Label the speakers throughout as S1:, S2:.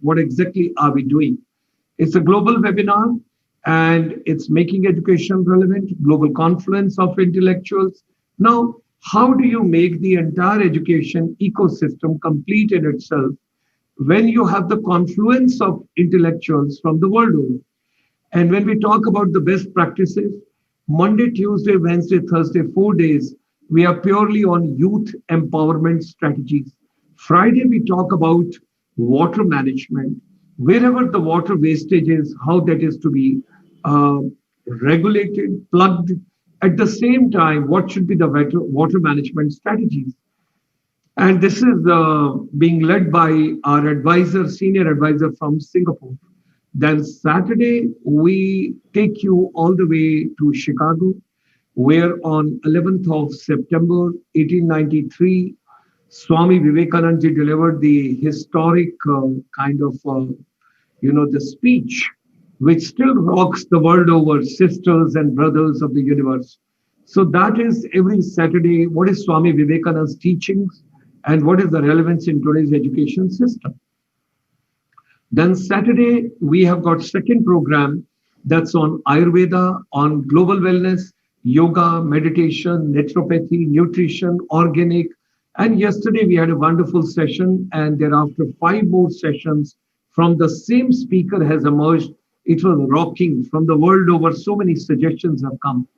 S1: What exactly are we doing? It's a global webinar and it's making education relevant, global confluence of intellectuals. Now, how do you make the entire education ecosystem complete in itself when you have the confluence of intellectuals from the world over? And when we talk about the best practices, Monday, Tuesday, Wednesday, Thursday, 4 days, we are purely on youth empowerment strategies. Friday, we talk about water management, wherever the water wastage is, how that is to be uh, regulated, plugged. At the same time, what should be the water management strategies? And this is being led by our advisor, senior advisor from Singapore. Then Saturday, we take you all the way to Chicago, where on 11th of September 1893, Swami Vivekananda ji delivered the historic the speech, which still rocks the world over, sisters and brothers of the universe. So that is every Saturday. What is Swami Vivekananda's teachings and what is the relevance in today's education system? Then Saturday, we have got second program that's on Ayurveda, on global wellness, yoga, meditation, naturopathy, nutrition, organic. And yesterday we had a wonderful session and thereafter 5 more sessions from the same speaker has emerged. It was rocking from the world over. So many suggestions have come.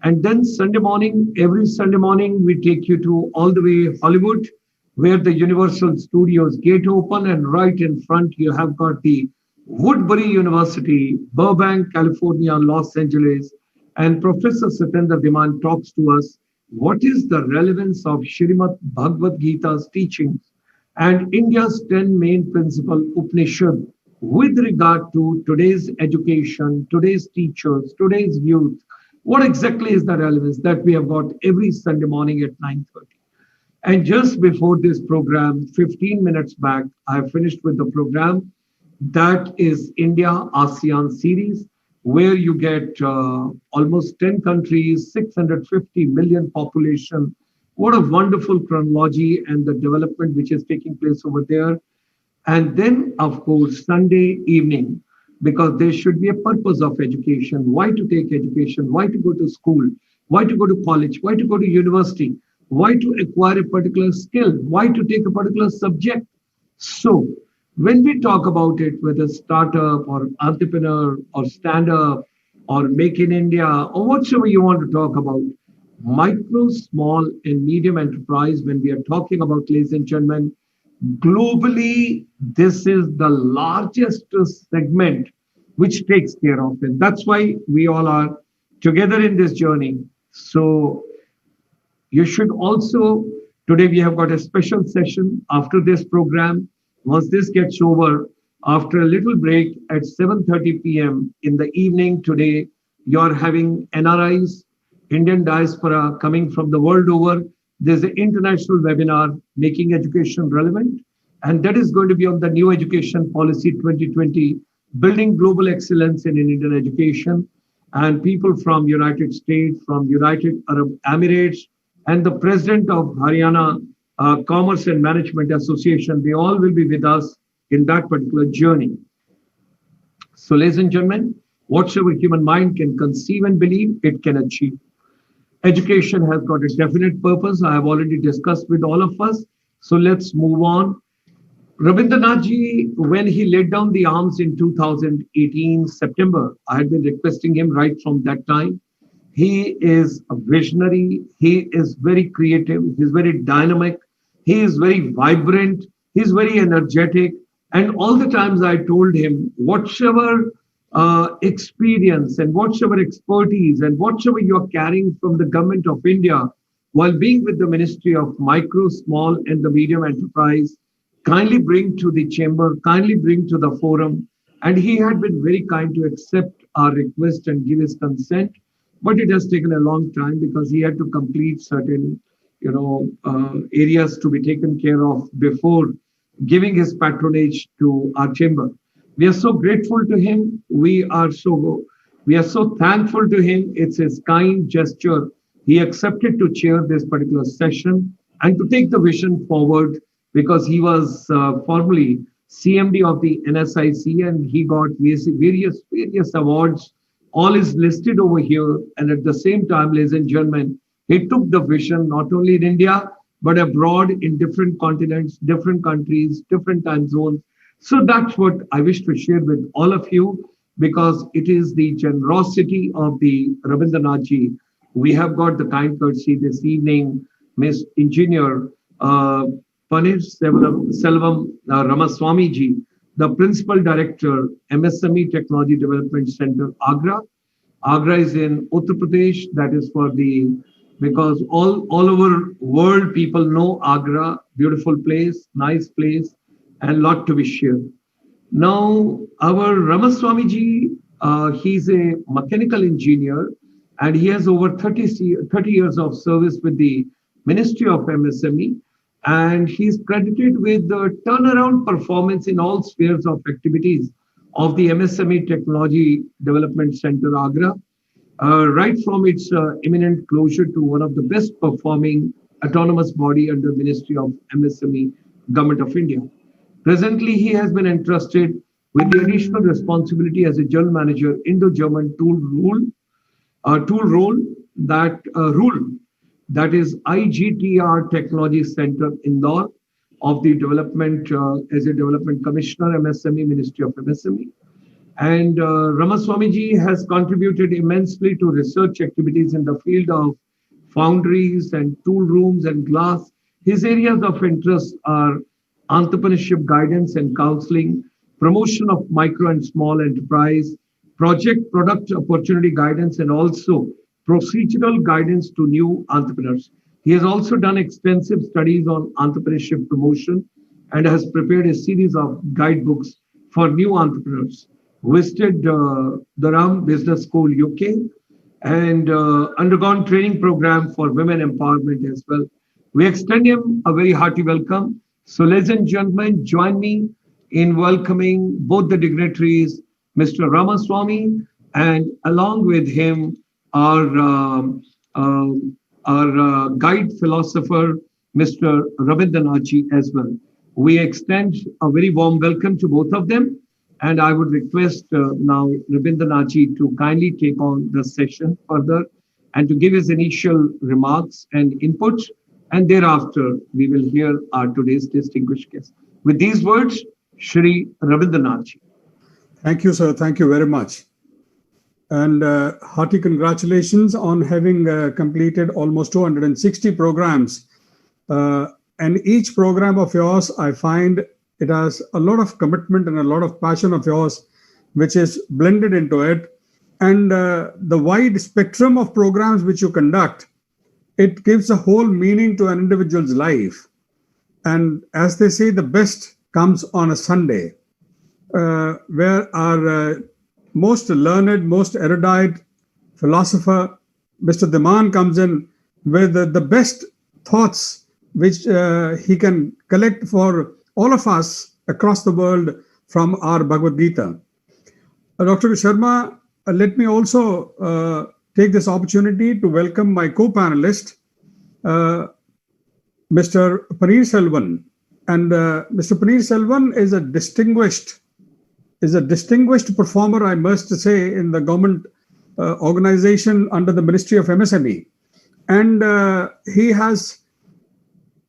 S1: And then Sunday morning, every Sunday morning, we take you to all the way Hollywood, where the Universal Studios gate open, and right in front you have got the Woodbury University, Burbank, California, Los Angeles, and Professor Satendra Diman talks to us what is the relevance of Srimad Bhagavad Gita's teachings and India's 10 main principle Upanishad with regard to today's education, today's teachers, today's youth. What exactly is the relevance that we have got every Sunday morning at 9:30? And just before this program, 15 minutes back, I finished with the program that is India ASEAN series, where you get almost 10 countries, 650 million population. What a wonderful chronology and the development which is taking place over there. And then, of course, Sunday evening, because there should be a purpose of education. Why to take education? Why to go to school? Why to go to college? Why to go to university? Why to acquire a particular skill? Why to take a particular subject? So, when we talk about it, whether startup or entrepreneur or stand up or make in India or whatsoever you want to talk about, micro, small, and medium enterprise, when we are talking about, ladies and gentlemen, globally, this is the largest segment which takes care of it. That's why we all are together in this journey. So, you should also, today we have got a special session after this program. Once this gets over, after a little break at 7:30 p.m. in the evening today, you're having NRIs, Indian diaspora coming from the world over. There's an international webinar, Making Education Relevant. And that is going to be on the New Education Policy 2020, Building Global Excellence in Indian Education. And people from United States, from United Arab Emirates, and the president of Haryana Commerce and Management Association, they all will be with us in that particular journey. So, ladies and gentlemen, whatsoever human mind can conceive and believe, it can achieve. Education has got a definite purpose. I have already discussed with all of us. So let's move on. Ravindra Nath ji, when he laid down the arms in 2018 September, I had been requesting him right from that time. He is a visionary. He is very creative. He's very dynamic. He is very vibrant. He's very energetic. And all the times I told him, whatever experience and whatever expertise and whatever you're carrying from the government of India while being with the Ministry of Micro, Small and the Medium Enterprise, kindly bring to the chamber, kindly bring to the forum. And he had been very kind to accept our request and give his consent. But it has taken a long time because he had to complete certain, areas to be taken care of before giving his patronage to our chamber. We are so grateful to him. We are so thankful to him. It's his kind gesture. He accepted to chair this particular session and to take the vision forward because he was formerly CMD of the NSIC, and he got various awards. All is listed over here. And at the same time, ladies and gentlemen, he took the vision not only in India, but abroad in different continents, different countries, different time zones. So that's what I wish to share with all of you, because it is the generosity of the Ravindra Nath ji. We have got the kind courtesy this evening, Miss Engineer PanneerSelvam Ramaswamy ji, the Principal Director, MSME Technology Development Center, Agra. Agra is in Uttar Pradesh. That is for the, because all over world people know Agra, beautiful place, nice place, and lot to be shared. Now, our Ramaswamy ji, he's a mechanical engineer, and he has over 30 years of service with the Ministry of MSME, and he's credited with the turnaround performance in all spheres of activities of the MSME Technology Development Center, Agra, right from its imminent closure to one of the best performing autonomous body under Ministry of MSME, Government of India. Presently, he has been entrusted with the additional responsibility as a general manager Indo-German tool role that is IGTR Technology Center Indore of the development as a development commissioner, MSME, Ministry of MSME. And Ramaswamy ji has contributed immensely to research activities in the field of foundries and tool rooms and glass. His areas of interest are entrepreneurship guidance and counseling, promotion of micro and small enterprise, product opportunity guidance, and also procedural guidance to new entrepreneurs. He has also done extensive studies on entrepreneurship promotion and has prepared a series of guidebooks for new entrepreneurs. Visited Durham Business School, UK, and undergone training program for women empowerment as well. We extend him a very hearty welcome. So, ladies and gentlemen, join me in welcoming both the dignitaries, Mr. Ramaswamy, and along with him, our guide philosopher, Mr. Ravindra Nath as well. We extend a very warm welcome to both of them. And I would request now Ravindra Nath to kindly take on the session further and to give his initial remarks and input. And thereafter, we will hear our today's distinguished guest. With these words, Shri Ravindra Nath.
S2: Thank you, sir. Thank you very much. And hearty congratulations on having completed almost 260 programs. And each program of yours, I find it has a lot of commitment and a lot of passion of yours, which is blended into it. And the wide spectrum of programs which you conduct, it gives a whole meaning to an individual's life. And as they say, the best comes on a Sunday, where our most learned, most erudite philosopher, Mr. Diman, comes in with the best thoughts which he can collect for all of us across the world from our Bhagavad Gita. Dr. Sharma, let me also take this opportunity to welcome my co-panelist, Mr. PanneerSelvam. And Mr. PanneerSelvam is a distinguished performer, I must say, in the government organization under the Ministry of MSME. And he has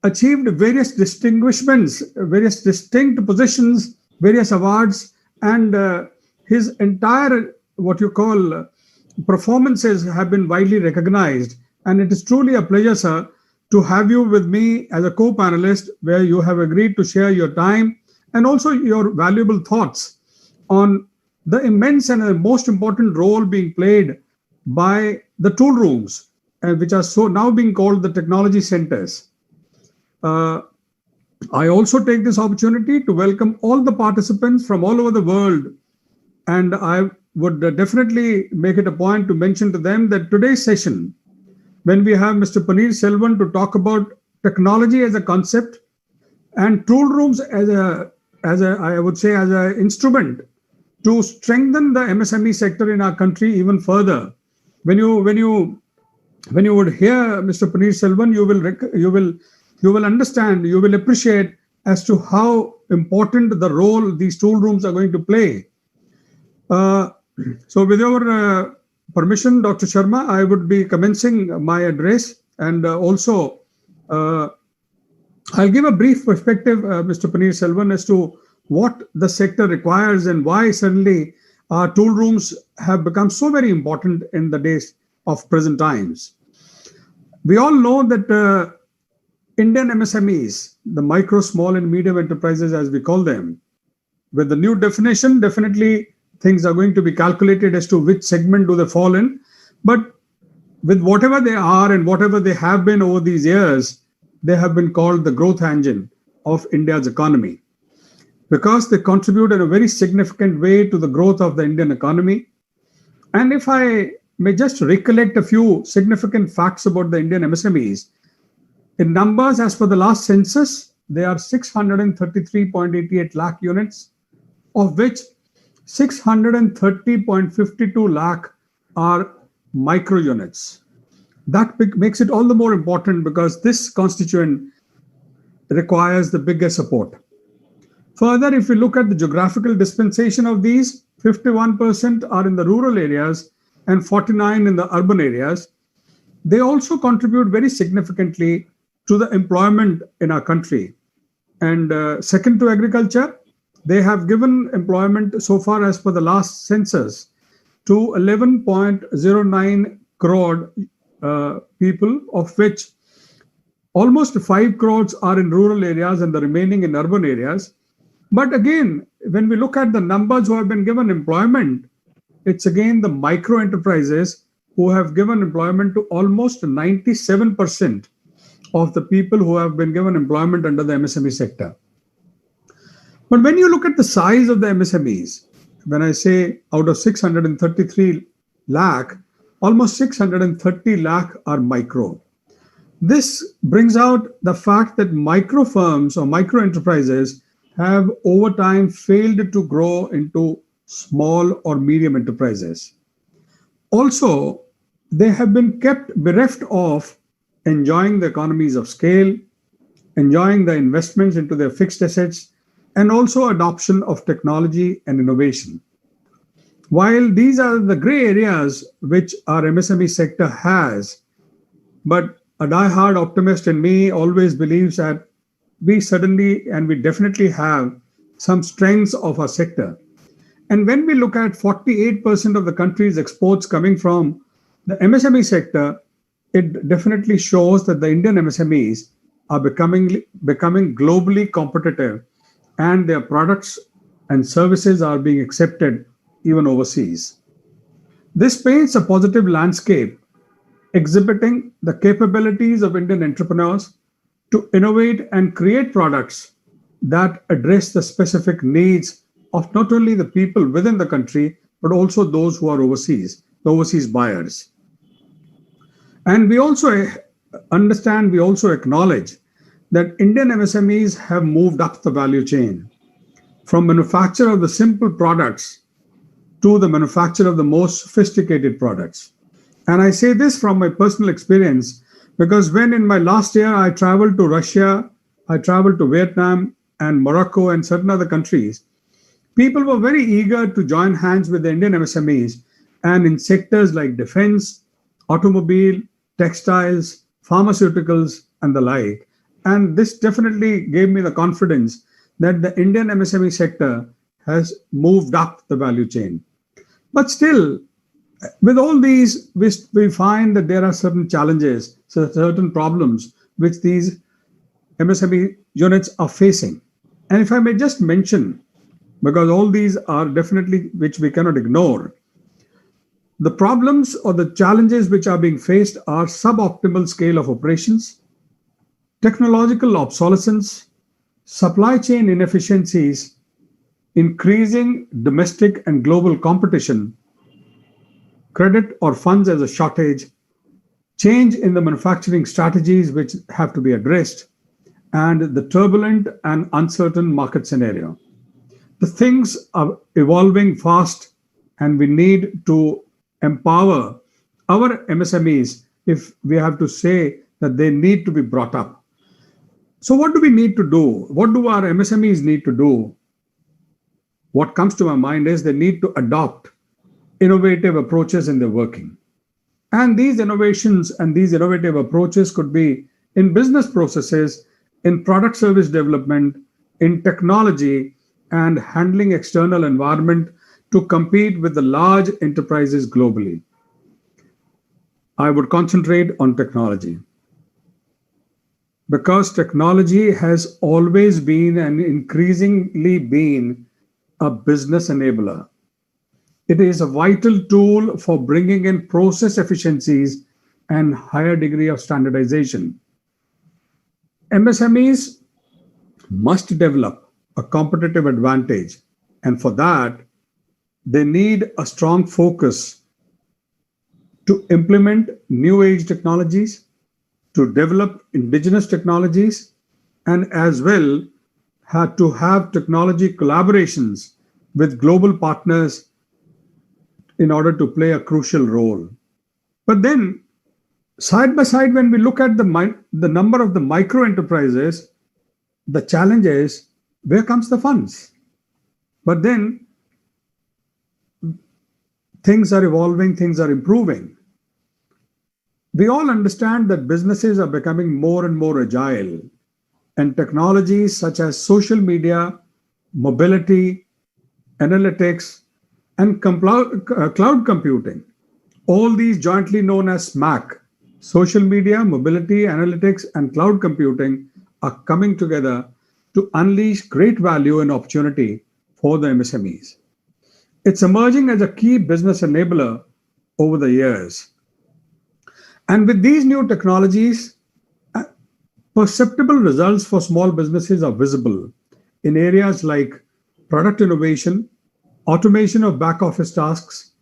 S2: achieved various distinguishments, various distinct positions, various awards, and his entire, what you call, performances have been widely recognized. And it is truly a pleasure, sir, to have you with me as a co-panelist, where you have agreed to share your time and also your valuable thoughts on the immense and the most important role being played by the tool rooms, which are so now being called the technology centers. I also take this opportunity to welcome all the participants from all over the world. And I would definitely make it a point to mention to them that today's session, when we have Mr. PanneerSelvam to talk about technology as a concept and tool rooms as I would say, as an instrument to strengthen the MSME sector in our country even further. When you would hear Mr. PanneerSelvam, you will understand, you will appreciate as to how important the role these tool rooms are going to play. So with your permission, Dr. Sharma, I would be commencing my address, and also I'll give a brief perspective, Mr. PanneerSelvam, as to what the sector requires and why suddenly our tool rooms have become so very important in the days of present times. We all know that Indian MSMEs, the micro, small, and medium enterprises, as we call them, with the new definition, definitely things are going to be calculated as to which segment do they fall in. But with whatever they are and whatever they have been over these years, they have been called the growth engine of India's economy, because they contribute in a very significant way to the growth of the Indian economy. And if I may just recollect a few significant facts about the Indian MSMEs, in numbers, as per the last census, they are 633.88 lakh units, of which 630.52 lakh are micro units. That makes it all the more important because this constituent requires the biggest support. Further, if we look at the geographical dispensation of these, 51% are in the rural areas and 49% in the urban areas. They also contribute very significantly to the employment in our country. And second to agriculture, they have given employment so far as per the last census to 11.09 crore people, of which almost 5 crores are in rural areas and the remaining in urban areas. But again, when we look at the numbers who have been given employment, it's again the micro enterprises who have given employment to almost 97% of the people who have been given employment under the MSME sector. But when you look at the size of the MSMEs, when I say out of 633 lakh, almost 630 lakh are micro. This brings out the fact that micro firms or micro enterprises have over time failed to grow into small or medium enterprises. Also, they have been kept bereft of enjoying the economies of scale, enjoying the investments into their fixed assets, and also adoption of technology and innovation. While these are the gray areas which our MSME sector has, but a die-hard optimist in me always believes that we suddenly and we definitely have some strengths of our sector. And when we look at 48% of the country's exports coming from the MSME sector, it definitely shows that the Indian MSMEs are becoming globally competitive, and their products and services are being accepted even overseas. This paints a positive landscape, exhibiting the capabilities of Indian entrepreneurs to innovate and create products that address the specific needs of not only the people within the country, but also those who are overseas, the overseas buyers. And we also understand, we also acknowledge that Indian MSMEs have moved up the value chain from manufacture of the simple products to the manufacture of the most sophisticated products. And I say this from my personal experience because when in my last year I traveled to Russia, I traveled to Vietnam and Morocco and certain other countries, people were very eager to join hands with the Indian MSMEs, and in sectors like defense, automobile, textiles, pharmaceuticals, and the like. And this definitely gave me the confidence that the Indian MSME sector has moved up the value chain. But still, with all these, we find that there are certain challenges, certain problems which these MSME units are facing. And if I may just mention, because all these are definitely which we cannot ignore, the problems or the challenges which are being faced are suboptimal scale of operations, technological obsolescence, supply chain inefficiencies, increasing domestic and global competition, credit or funds as a shortage, change in the manufacturing strategies which have to be addressed, and the turbulent and uncertain market scenario. The things are evolving fast, and we need to empower our MSMEs if we have to say that they need to be brought up. So what do we need to do? What do our MSMEs need to do? What comes to my mind is they need to adopt innovative approaches in their working. And these innovations and these innovative approaches could be in business processes, in product service development, in technology, and handling external environment to compete with the large enterprises globally. I would concentrate on technology because technology has always been and increasingly been a business enabler. It is a vital tool for bringing in process efficiencies and higher degree of standardization. MSMEs must develop a competitive advantage, and for that, they need a strong focus to implement new age technologies, to develop indigenous technologies, and as well had to have technology collaborations with global partners in order to play a crucial role. But then, side by side, when we look at the number of the micro enterprises, the challenge is where comes the funds? But then things are evolving, things are improving. We all understand that businesses are becoming more and more agile, and technologies such as social media, mobility, analytics, and cloud computing, all these jointly known as SMAC, social media, mobility, analytics, and cloud computing, are coming together to unleash great value and opportunity for the MSMEs. It's emerging as a key business enabler over the years. And with these new technologies, perceptible results for small businesses are visible in areas like product innovation, automation of back office tasks,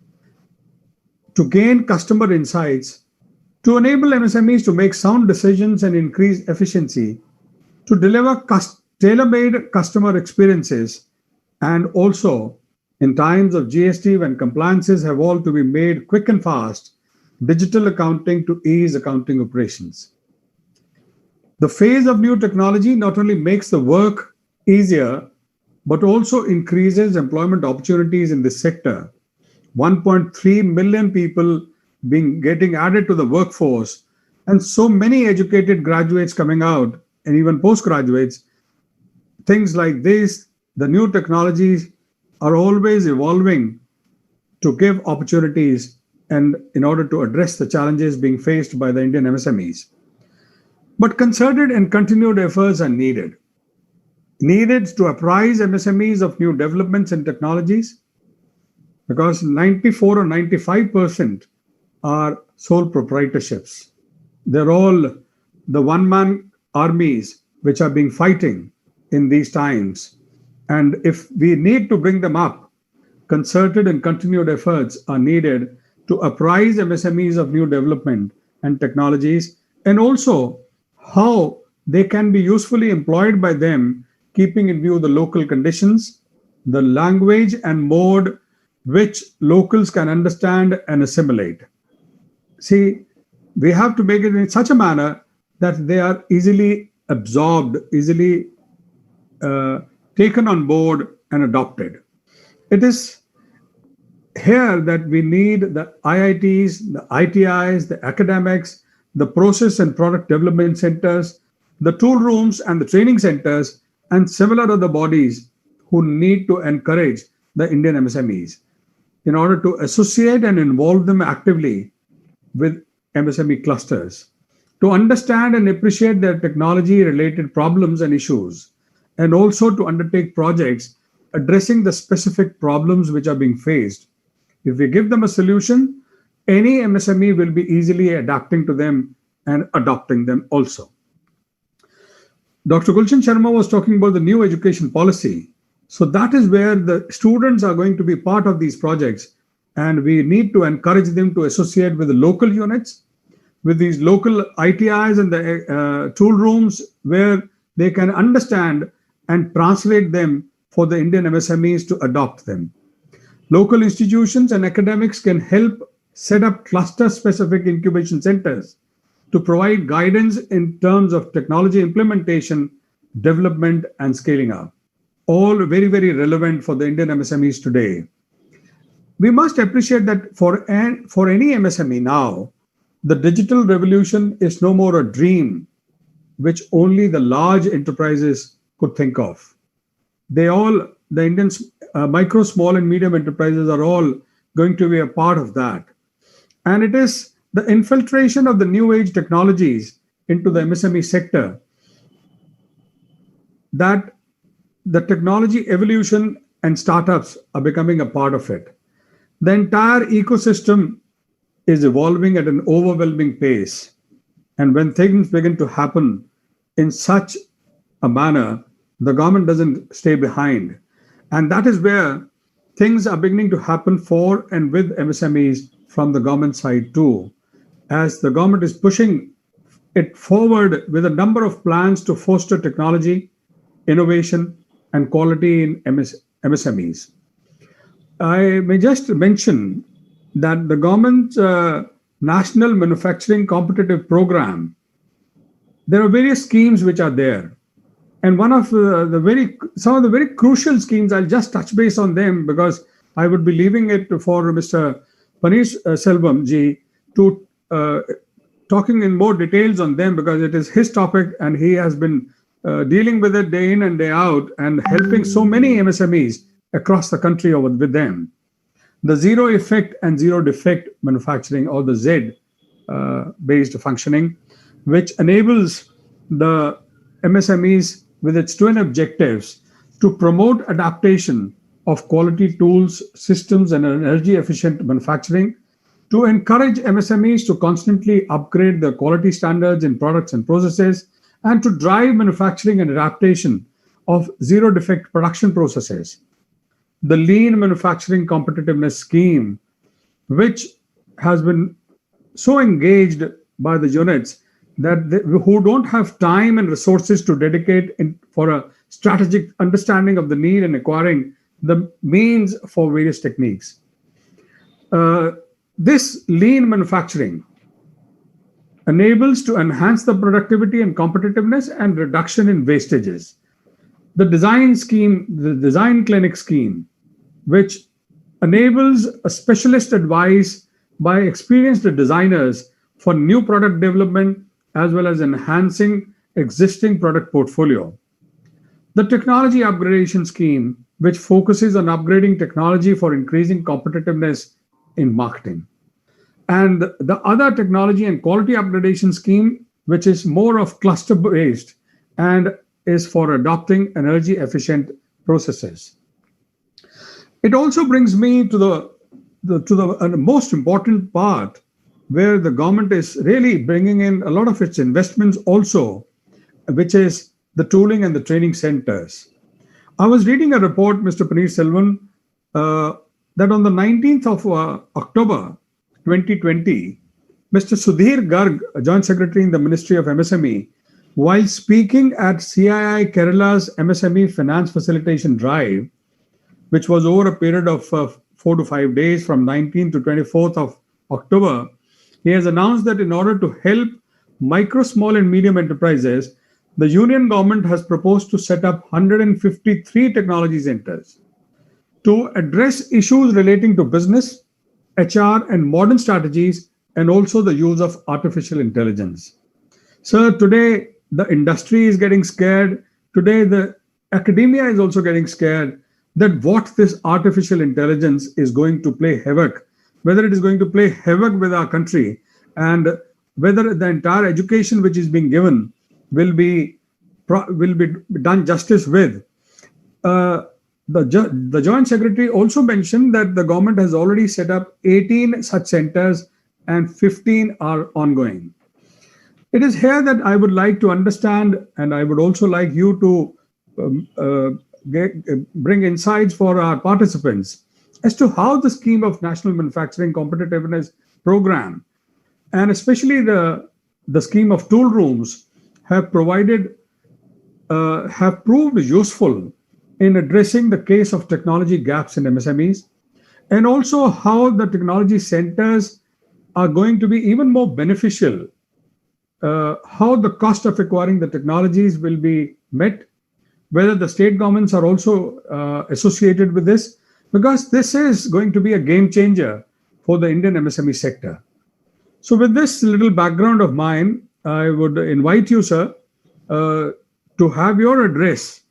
S2: to gain customer insights, to enable MSMEs to make sound decisions and increase efficiency, to deliver tailor-made customer experiences, and also in times of GST when compliances have all to be made quick and fast, digital accounting to ease accounting operations. The phase of new technology not only makes the work easier, but also increases employment opportunities in this sector. 1.3 million people getting added to the workforce, and so many educated graduates coming out, and even postgraduates. Things like this, the new technologies are always evolving to give opportunities and in order to address the challenges being faced by the Indian MSMEs. But concerted and continued efforts are needed to apprise MSMEs of new developments and technologies, because 94 or 95% are sole proprietorships. They're all the one-man armies which are being fighting in these times. And if we need to bring them up, concerted and continued efforts are needed to apprise MSMEs of new development and technologies, and also how they can be usefully employed by them, keeping in view the local conditions, the language and mode which locals can understand and assimilate. See, we have to make it in such a manner that they are easily absorbed, easily taken on board and adopted. It is here that we need the IITs, the ITIs, the academics, the process and product development centers, the tool rooms and the training centers, and several other bodies who need to encourage the Indian MSMEs in order to associate and involve them actively with MSME clusters, to understand and appreciate their technology-related problems and issues, and also to undertake projects addressing the specific problems which are being faced. If we give them a solution, any MSME will be easily adapting to them and adopting them also. Dr. Gulshan Sharma was talking about the new education policy. So that is where the students are going to be part of these projects, and we need to encourage them to associate with the local units, with these local ITIs and the tool rooms where they can understand and translate them for the Indian MSMEs to adopt them. Local institutions and academics can help set up cluster-specific incubation centers to provide guidance in terms of technology implementation, development, and scaling up. All very, very relevant for the Indian MSMEs today. We must appreciate that for any MSME now, the digital revolution is no more a dream which only the large enterprises could think of. The Indian micro, small, and medium enterprises are all going to be a part of that. And it is the infiltration of the new age technologies into the MSME sector that the technology evolution and startups are becoming a part of it. The entire ecosystem is evolving at an overwhelming pace. And when things begin to happen in such a manner, the government doesn't stay behind. And that is where things are beginning to happen for and with MSMEs from the government side too, as the government is pushing it forward with a number of plans to foster technology, innovation, and quality in MSMEs. I may just mention that the government's National Manufacturing Competitive Program, there are various schemes which are there. And one of some of the very crucial schemes, I'll just touch base on them because I would be leaving it for Mr. PanneerSelvam ji to talking in more details on them because it is his topic and he has been dealing with it day in and day out and helping so many MSMEs across the country with them. The zero effect and zero defect manufacturing, or the Z based functioning, which enables the MSMEs with its twin objectives to promote adaptation of quality tools, systems, and energy efficient manufacturing, to encourage MSMEs to constantly upgrade their quality standards in products and processes, and to drive manufacturing and adaptation of zero defect production processes. The Lean Manufacturing Competitiveness Scheme, which has been so engaged by the units who don't have time and resources to dedicate for a strategic understanding of the need and acquiring the means for various techniques. This lean manufacturing enables to enhance the productivity and competitiveness and reduction in wastages. The design clinic scheme, which enables a specialist advice by experienced designers for new product development as well as enhancing existing product portfolio. The technology upgradation scheme, which focuses on upgrading technology for increasing competitiveness in marketing. And the other technology and quality upgradation scheme, which is more of cluster based and is for adopting energy efficient processes. It also brings me to the most important part, where the government is really bringing in a lot of its investments also, which is the tooling and the training centers. I was reading a report, Mr. PanneerSelvam, that on the 19th of October 2020, Mr. Sudhir Garg, Joint Secretary in the Ministry of MSME, while speaking at CII Kerala's MSME Finance Facilitation Drive, which was over a period of 4 to 5 days from 19th to 24th of October, he has announced that in order to help micro, small, and medium enterprises, the Union government has proposed to set up 153 technology centers to address issues relating to business, HR, and modern strategies, and also the use of artificial intelligence. So today, the industry is getting scared. Today, the academia is also getting scared that what this artificial intelligence is going to play havoc, whether it is going to play havoc with our country, and whether the entire education which is being given will be done justice with. The Joint Secretary also mentioned that the government has already set up 18 such centers and 15 are ongoing. It is here that I would like to understand, and I would also like you to bring insights for our participants as to how the scheme of National Manufacturing Competitiveness Program, and especially the scheme of tool rooms, have proved useful in addressing the case of technology gaps in MSMEs, and also how the technology centers are going to be even more beneficial how the cost of acquiring the technologies will be met, whether the state governments are also associated with this, because this is going to be a game changer for the Indian MSME sector. So with this little background of mine, I would invite you, sir, to have your address,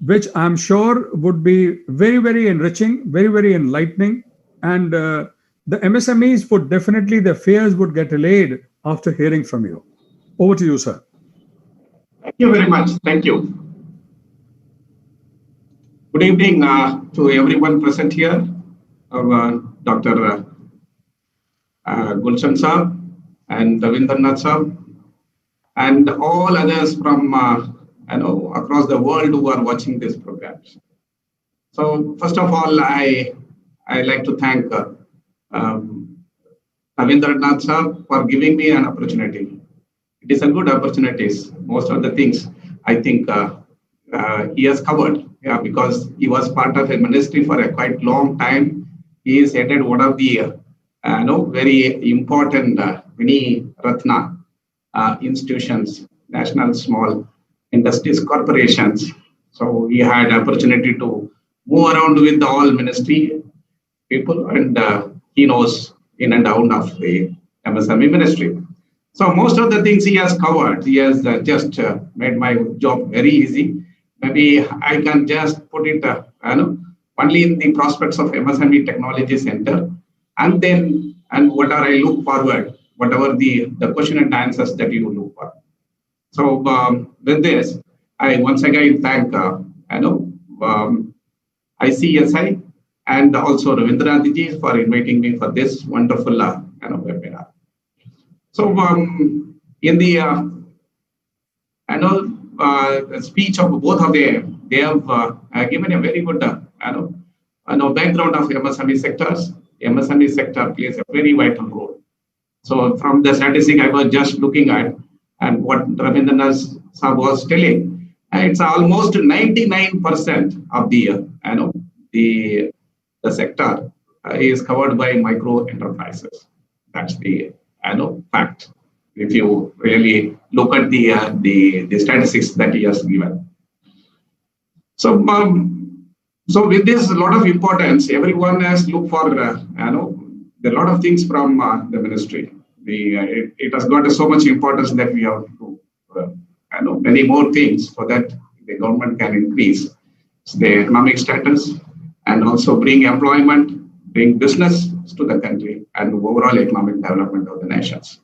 S2: which I'm sure would be very, very enriching, very, very enlightening. And the MSMEs would definitely, their fears would get allayed after hearing from you. Over to you, sir.
S3: Thank you very much. Thank you. Good evening to everyone present here. Dr. Gulshan Sir and Ravindra Nath Sir, and all others from across the world who are watching this program. So first of all, I like to thank Ravindra Nath Sir for giving me an opportunity. It is a good opportunity. Most of the things I think he has covered, because he was part of a ministry for a quite long time. He is headed one of the very important many Ratna institutions, national small industries corporations. So he had opportunity to move around with all ministry people, and he knows in and out of the MSME ministry. So most of the things he has covered, he has just made my job very easy. Maybe I can just put it only in the prospects of MSME Technology Center, and what are I look forward, whatever the question and answers that you look for. So with this, I once again thank ICSI and also Ravindra Nath for inviting me for this wonderful webinar. So in the speech of both of them, they have given a very good background of MSME sectors. MSME sector plays a very vital role. So from the statistic I was just looking at, and what Ravindra Nath was telling, it's almost 99% of the sector is covered by micro enterprises. That's the fact. If you really look at the statistics that he has given. So with this, a lot of importance, everyone has looked for a lot of things from the ministry. It has got so much importance that we have to many more things so that the government can increase the economic status and also bring employment, bring business to the country and overall economic development of the nations.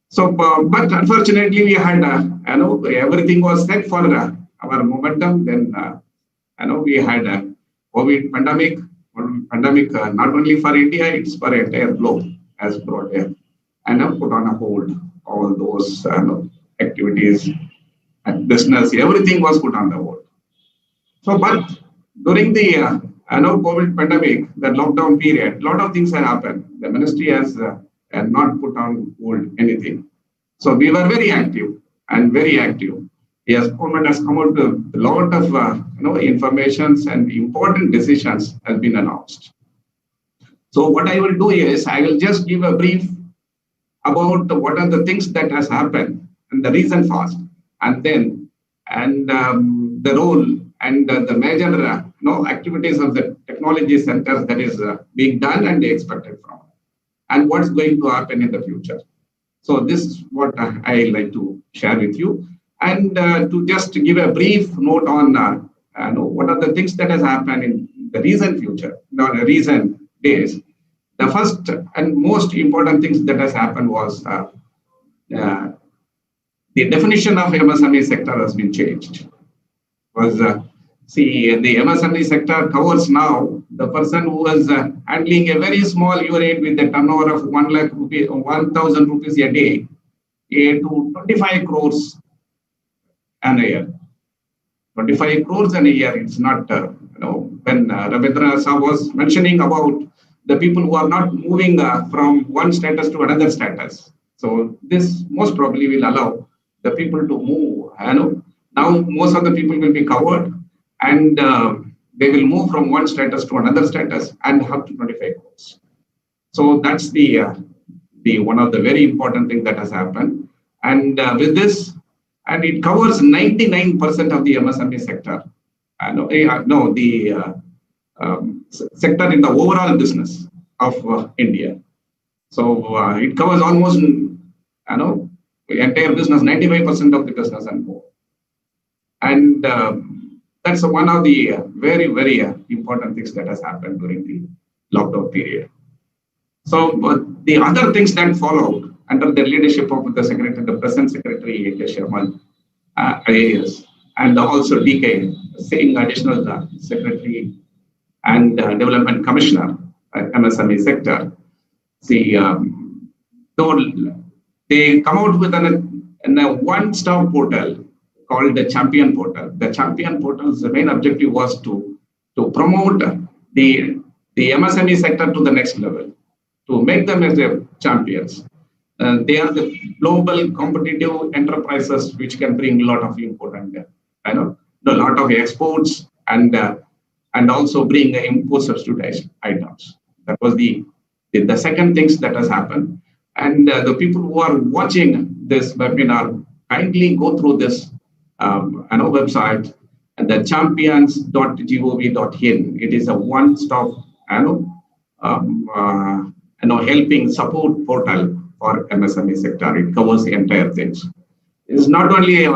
S3: So, but unfortunately, we had everything was set for our momentum. Then we had a COVID pandemic. Not only for India, it's for entire globe, has brought a put on a hold all those activities and business. Everything was put on the hold. So, but during the COVID pandemic, the lockdown period, a lot of things have happened. The ministry has not put on hold anything. So we were very active and very active. Yes, government has come out with a lot of informations and important decisions has been announced. So what I will do is I will just give a brief about what are the things that has happened and the reason first, and then the role and the major activities of the technology centers that is being done and expected from, and what's going to happen in the future. So this is what I like to share with you, and to just give a brief note on what are the things that has happened in the recent future, recent days. The first and most important things that has happened was the definition of MSME sector has been changed. Was the MSME sector covers now the person who is handling a very small unit with a turnover of 1 lakh rupees, 1,000 rupees a day, to 25 crores an year. 25 crores in a year. It's not when Ravindra Nath was mentioning about the people who are not moving from one status to another status. So this most probably will allow the people to move. Now most of the people will be covered, and they will move from one status to another status and up to 25 crores. So that's the one of the very important things that has happened. And with this, and it covers 99% of the MSME sector. The sector in the overall business of India. So it covers almost, the entire business, 95% of the business and more. And that's one of the very, very important things that has happened during the lockdown period. So the other things that followed under the leadership of the secretary, the present secretary, A.K. Sharma, IAS, and also DK, saying additional secretary and development commissioner, MSME sector. See, so they come out with a one-stop portal called the Champion Portal. The Champion Portal's main objective was to promote the MSME sector to the next level, to make them as the champions. They are the global competitive enterprises which can bring a lot of important, a lot of exports and also bring import substitute items. That was the second things that has happened. And the people who are watching this webinar, kindly go through this website, the champions.gov.in. It is a one-stop, helping support portal for MSME sector. It covers the entire things. It's not only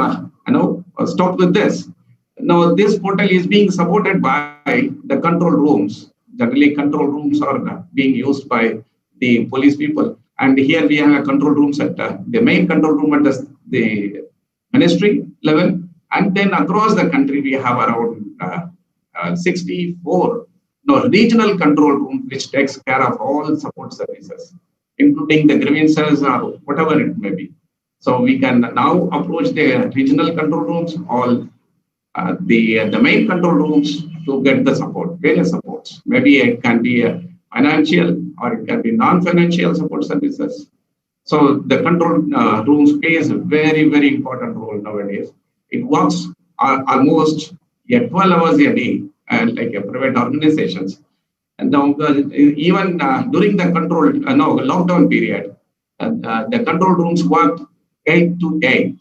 S3: stop with this. Now this portal is being supported by the control rooms. Generally, control rooms are being used by the police people. And here we have a control room sector, the main control room at the ministry level. And then across the country, we have around 64 regional control rooms, which takes care of all support services, including the grievances or whatever it may be. So we can now approach the regional control rooms, all the main control rooms to get the support, various supports. Maybe it can be a financial or it can be non-financial support services. So the control rooms plays a very, very important role nowadays. It works almost 12 hours a day, like a private organizations. And now, even during the lockdown period, the control rooms worked 8 to 8.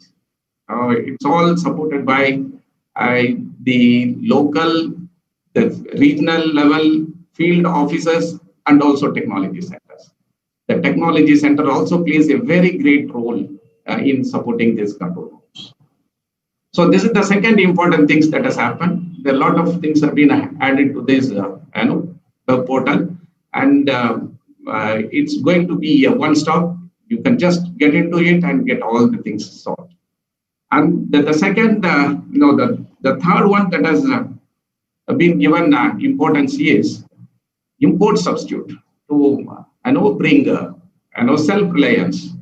S3: It's all supported by the local, the regional level field officers and also technology centers. The technology center also plays a very great role in supporting these control rooms. So this is the second important things that has happened. There are a lot of things have been added to this web portal, and it's going to be a one-stop. You can just get into it and get all the things solved. And the second, the third one that has been given importance is import substitute to bring self-reliance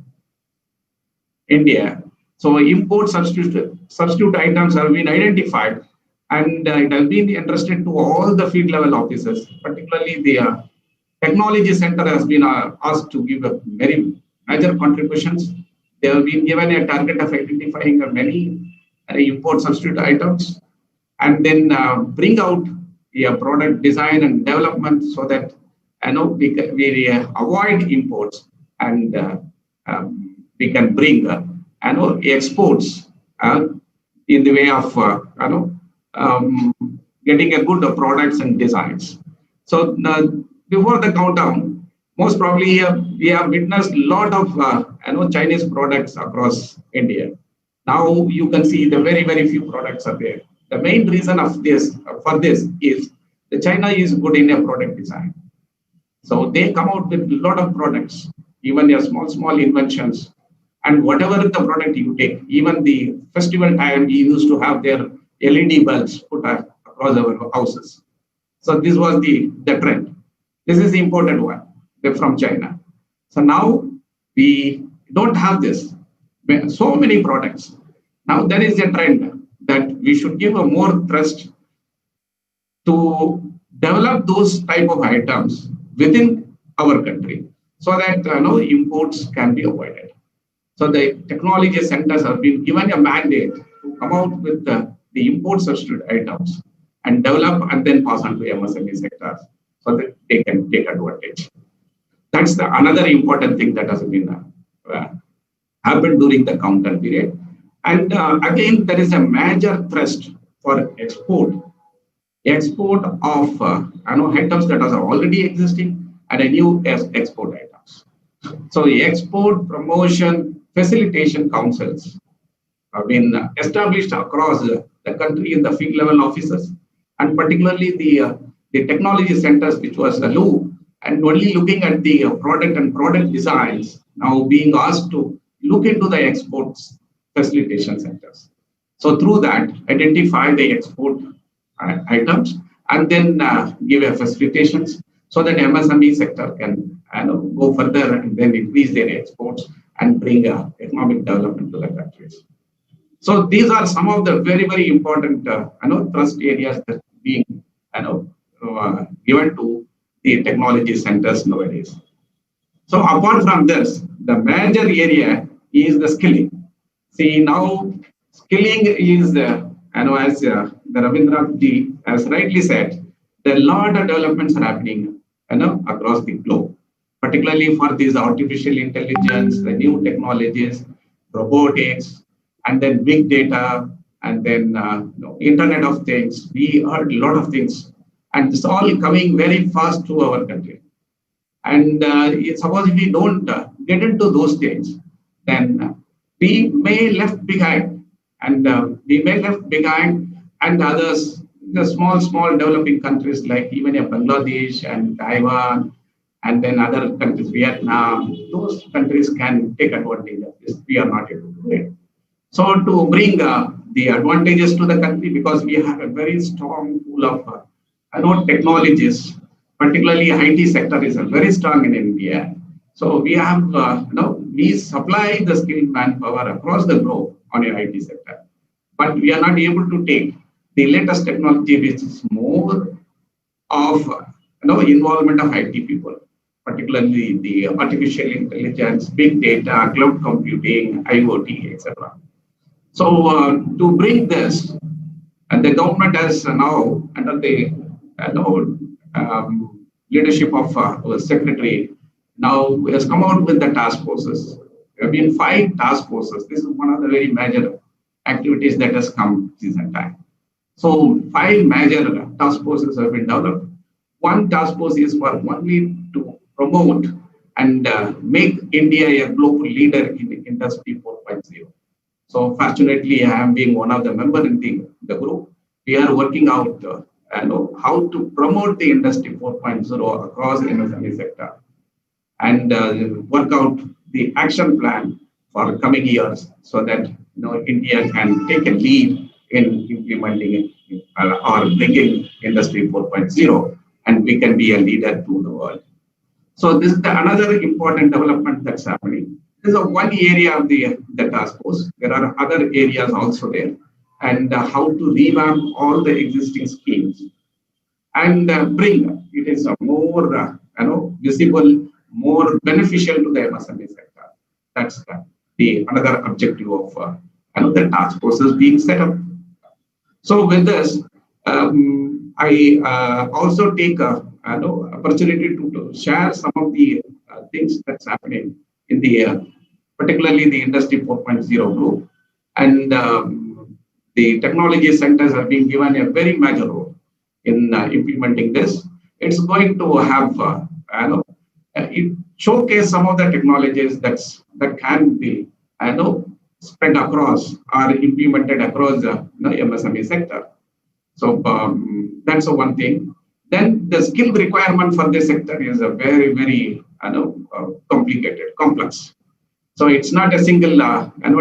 S3: India. So import substitute items have been identified, and it has been entrusted to all the field level officers, particularly the technology center has been asked to give a very major contributions. They have been given a target of identifying many import substitute items, and then bring out a product design and development so that we avoid imports and we can bring exports in the way of getting a good products and designs. So before the countdown, most probably we have witnessed a lot of Chinese products across India. Now you can see the very, very few products are there. The main reason of this is the China is good in a product design. So they come out with a lot of products, even a small inventions. And whatever the product you take, even the festival time, we used to have their LED bulbs put across our houses. So this was the trend. This is the important one from China. So now we don't have this. So many products. Now there is a trend that we should give a more thrust to develop those type of items within our country so that imports can be avoided. So the technology centers have been given a mandate to come out with the import substitute items and develop and then pass on to MSME sectors so that they can take advantage. That's another important thing that has been happened during the counter period. And again, there is a major thrust for export of items that are already existing and a new export items. So the export promotion facilitation councils have been established across the country in the field level offices, and particularly the technology centers, which was the loop, and only looking at the product and product designs, now being asked to look into the exports facilitation centers. So through that, identify the export items and then give a facilitations so that MSME sector can go further and then increase their exports and bring economic development to the countries. So these are some of the very, very important trust areas that are being given to the technology centers nowadays. So apart from this, the major area is the skilling. See, now skilling is, as the Ravindra Nath has rightly said, there are a lot of developments are happening across the globe, particularly for these artificial intelligence, the new technologies, robotics, and then big data, and then Internet of Things. We heard a lot of things, and it's all coming very fast to our country. And suppose if we don't get into those things, then we may left behind, and and others, the small developing countries like even Bangladesh and Taiwan, and then other countries, Vietnam, those countries can take advantage of this. We are not able to do it. So to bring the advantages to the country, because we have a very strong pool of technologies, particularly IT sector is very strong in India. So we have, we supply the skilled manpower across the globe on the IT sector, but we are not able to take the latest technology, which is more of involvement of IT people, particularly the artificial intelligence, big data, cloud computing, IoT, etc. So to bring this, and the government has now under the leadership of our secretary, now has come out with the task forces. There have been 5 task forces. This is one of the very major activities that has come recent time. So 5 major task forces have been developed. One task force is for only to promote and make India a global leader in Industry 4.0. So fortunately, I am being one of the members in the group. We are working out how to promote the Industry 4.0 across the MSME sector, and work out the action plan for coming years so that India can take a lead in implementing it or bringing Industry 4.0, and we can be a leader to the world. So this is another important development that's happening. This is one area of the task force. There are other areas also there, and how to revamp all the existing schemes and bring it is a more visible, more beneficial to the MSME sector. That's the another objective of the task forces being set up. So with this, I also take opportunity to share some of the things that's happening in the particularly the Industry 4.0 group, and the technology centers are being given a very major role in implementing this. It's going to have it showcase some of the technologies that can be spread across or implemented across the MSME sector. So that's one thing. Then the skill requirement for this sector is a very, very complicated, complex. So it's not a single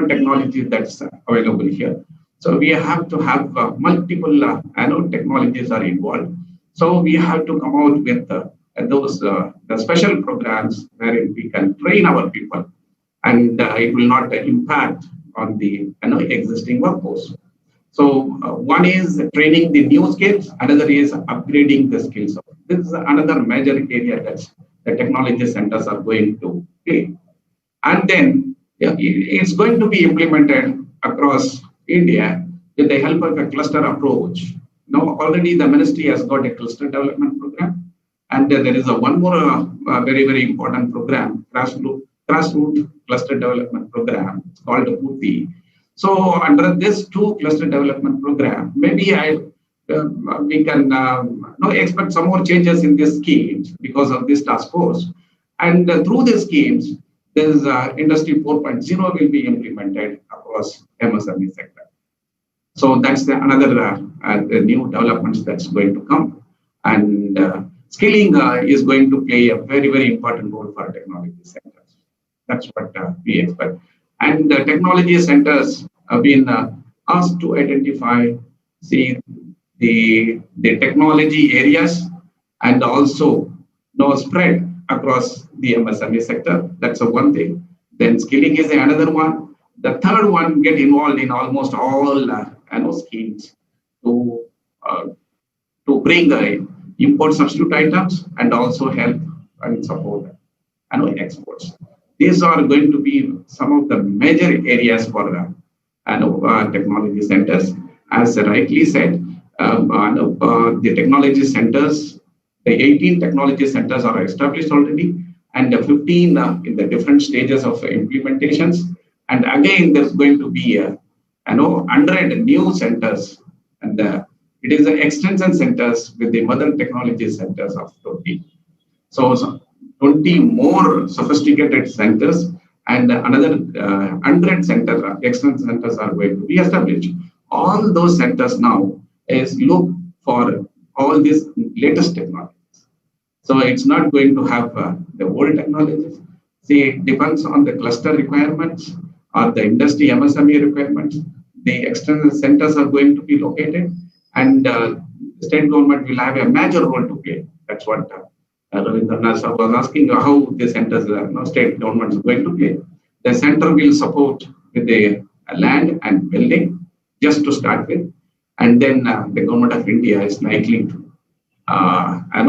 S3: technology that's available here. So we have to have multiple technologies are involved. So we have to come out with those the special programs wherein we can train our people, and it will not impact on the existing workforce. So one is training the new skills, another is upgrading the skills. This is another major area that the technology centers are going to play. And then it's going to be implemented across India with the help of a cluster approach. Now already the ministry has got a cluster development program, and there is one more very, very important program, grassroots grassroots cluster development program. It's called Puti. So under this two cluster development program, maybe we can expect some more changes in these schemes because of this task force. And through these schemes, this Industry 4.0 will be implemented across MSME sector. So that's another new developments that's going to come. And skilling is going to play a very, very important role for technology centers. That's what we expect. And technology centers have been asked to identify, the technology areas and also spread across the MSME sector. That's one thing. Then skilling is another one. The third one, get involved in almost all schemes to bring import substitute items and also help and support exports. These are going to be some of the major areas for technology centers. As rightly said, the technology centers, the 18 technology centers are established already, and the 15 in the different stages of implementations. And again, there's going to be 100 new centers, and it is the extension centers with the mother technology centers of 20. So 20 more sophisticated centers and another 100 centers, extension centers are going to be established. All those centers now is look for all these latest technologies. So it's not going to have the old technologies. See, it depends on the cluster requirements or the industry MSME requirements. The external centers are going to be located, and the state government will have a major role to play. That's what Ravindra Nath was asking, how the centers, state government is going to play. The center will support with the land and building just to start with, and then the government of India is likely to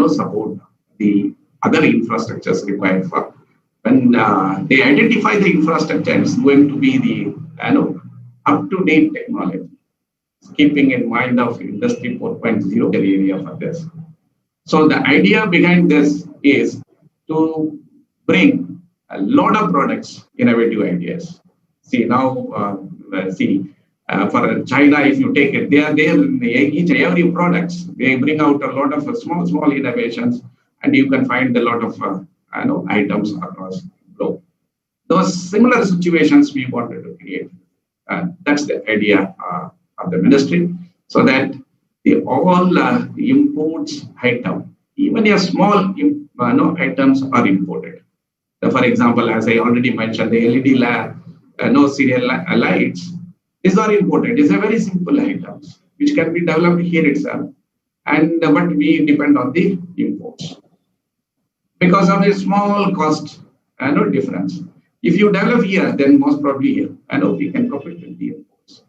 S3: support the other infrastructures required for. When they identify the infrastructure, it's going to be the up-to-date technology, keeping in mind of Industry 4.0 area for this. So the idea behind this is to bring a lot of products, innovative ideas. See now, for China, if you take it, they are there in each and every products. They bring out a lot of small innovations, and you can find a lot of items across the globe. Those similar situations we wanted to create. That's the idea of the ministry, so that all imports item, even a small items are imported. So for example, as I already mentioned, the LED serial lights, these are imported. These are very simple items which can be developed here itself, and but we depend on the imports because of a small cost difference. If you develop here, then most probably we can compete with the imports.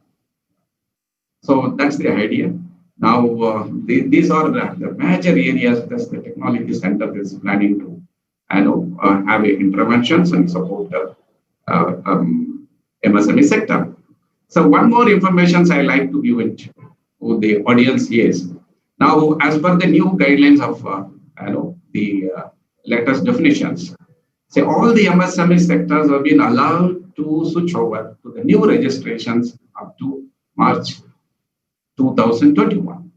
S3: So that's the idea. Now these are the major areas that the technology center is planning to have interventions and support the MSME sector. So one more information I like to give it to the audience is, now as per the new guidelines of the latest definitions, say all the MSME sectors have been allowed to switch over to the new registrations up to March 2021.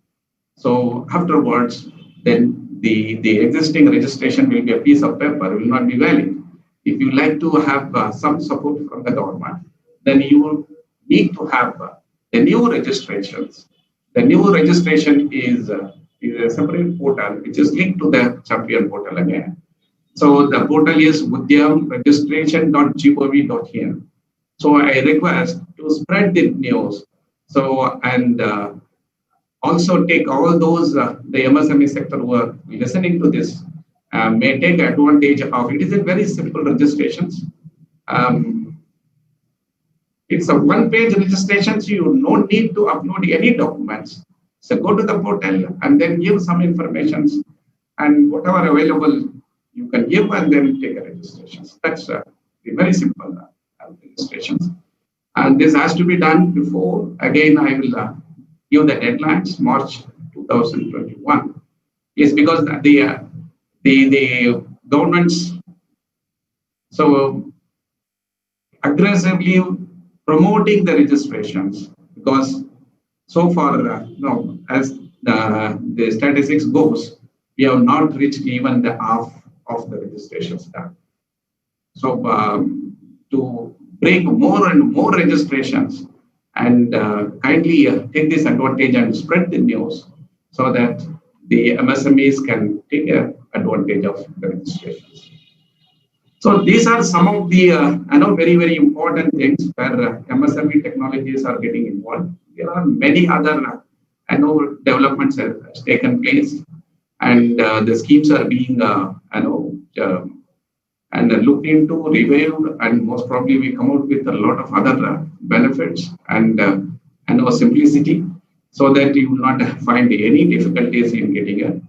S3: So afterwards, then the existing registration will be a piece of paper, will not be valid. If you like to have some support from the government, then you need to have the new registrations. The new registration is a separate portal which is linked to the champion portal again. So the portal is udyamregistration.gov.in. So I request to spread the news. So and also take all those the MSME sector who are listening to this may take advantage of it. It is a very simple registrations. It's a one-page registration, so you don't need to upload any documents. So go to the portal and then give some information, and whatever available you can give, and then take a registration. That's very simple registrations. And this has to be done before, again, I will give the deadlines, March 2021. Yes, because the governments, so aggressively promoting the registrations, because so far, no, as the statistics goes, we have not reached even the half of the registrations done. So to bring more and more registrations, and kindly take this advantage and spread the news so that the MSMEs can take advantage of the registrations. So these are some of the very, very important things where MSME technologies are getting involved. There are many other developments have taken place, and the schemes are being and looked into, reviewed, and most probably we come out with a lot of other benefits and simplicity, so that you will not find any difficulties in getting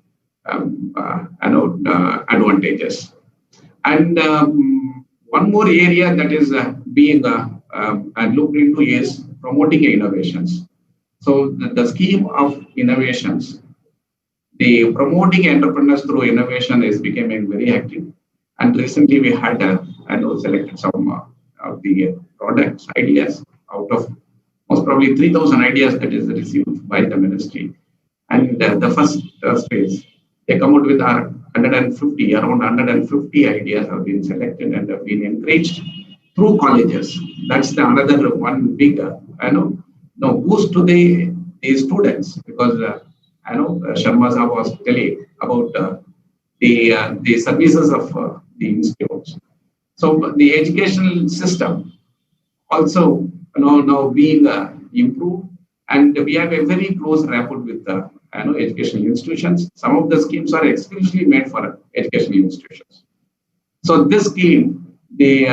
S3: advantages. And one more area that is being looked into is promoting innovations. So the scheme of innovations, the promoting entrepreneurs through innovation is becoming very active. And recently we had selected some of the products, ideas out of most probably 3,000 ideas that is received by the ministry. And the first phase, they come out with around 150 ideas have been selected and have been encouraged through colleges. That's the another one big, boost to the students, because Sharma Sahab was telling about the services of the institutes. So the educational system also now being improved, and we have a very close rapport with the educational institutions. Some of the schemes are exclusively made for educational institutions. So this scheme, the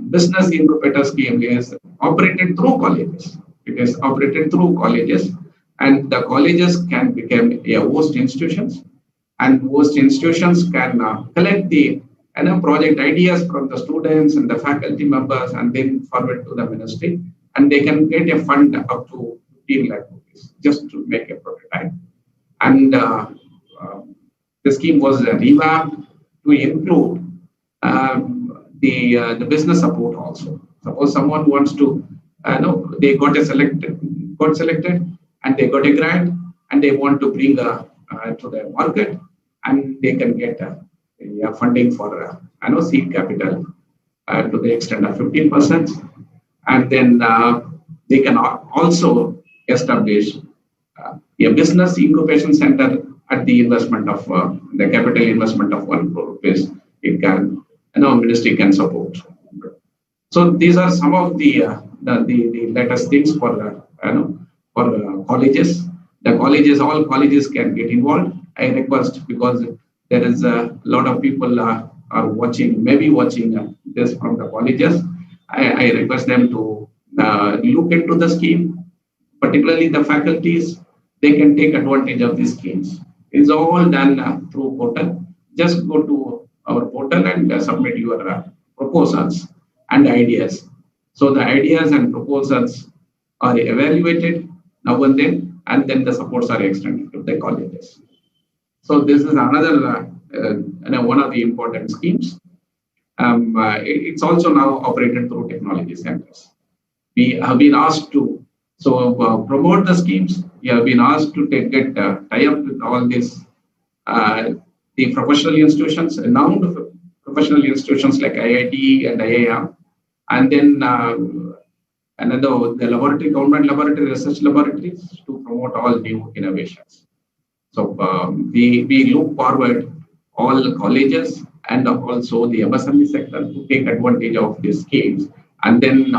S3: business incubator scheme, is operated through colleges. It is operated through colleges, and the colleges can become a host institutions, and host institutions can collect the project ideas from the students and the faculty members, and then forward to the ministry, and they can get a fund up to 15 lakh rupees just to make a prototype. And the scheme was revamped to include the business support also. Suppose someone wants to, they got selected, and they got a grant, and they want to bring to the market, and they can get funding for seed capital to the extent of 15%, and then they can also establish a business incubation center at the investment of the capital investment of 1 crore rupees. It can, ministry can support. So these are some of the latest things for colleges. The colleges, all colleges can get involved. I request, because there is a lot of people are watching, maybe watching this from the colleges. I request them to look into the scheme, particularly the faculties. They can take advantage of these schemes. It's all done through portal. Just go to our portal and submit your proposals and ideas. So the ideas and proposals are evaluated now and then the supports are extended to the colleges. So this is another one of the important schemes. It's also now operated through technology centers. We have been asked to promote the schemes. We have been asked to get tie up with all these the professional institutions, renowned professional institutions like IIT and IIM, and then the government laboratory, research laboratories, to promote all new innovations. So we look forward all colleges and also the MSME sector to take advantage of these schemes, and then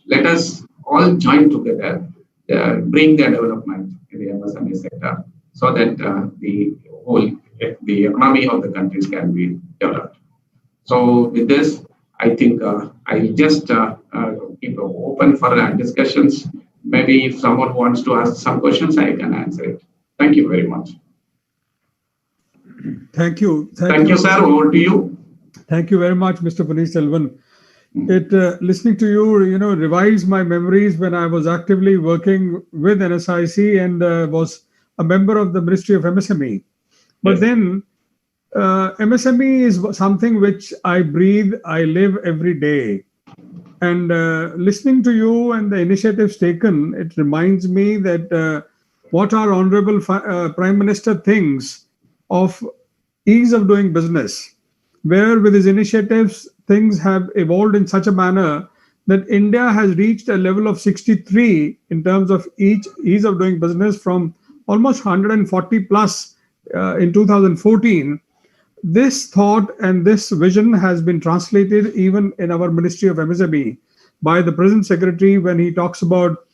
S3: let us all join together, bring the development in the MSME sector, so that the economy of the countries can be developed. So with this, I think I'll just keep open for discussions. Maybe if someone wants to ask some questions, I can answer it. Thank you very much.
S2: Thank you.
S3: Thank you, sir. Over to you.
S2: Thank you very much, Mr. PanneerSelvam. Listening to you, revives my memories when I was actively working with NSIC and was a member of the Ministry of MSME. But then MSME is something which I breathe, I live every day. And listening to you and the initiatives taken, it reminds me that what our Honorable Prime Minister thinks of ease of doing business, where with his initiatives, things have evolved in such a manner that India has reached a level of 63 in terms of each ease of doing business from almost 140 plus in 2014. This thought and this vision has been translated even in our Ministry of MSME by the present secretary when he talks about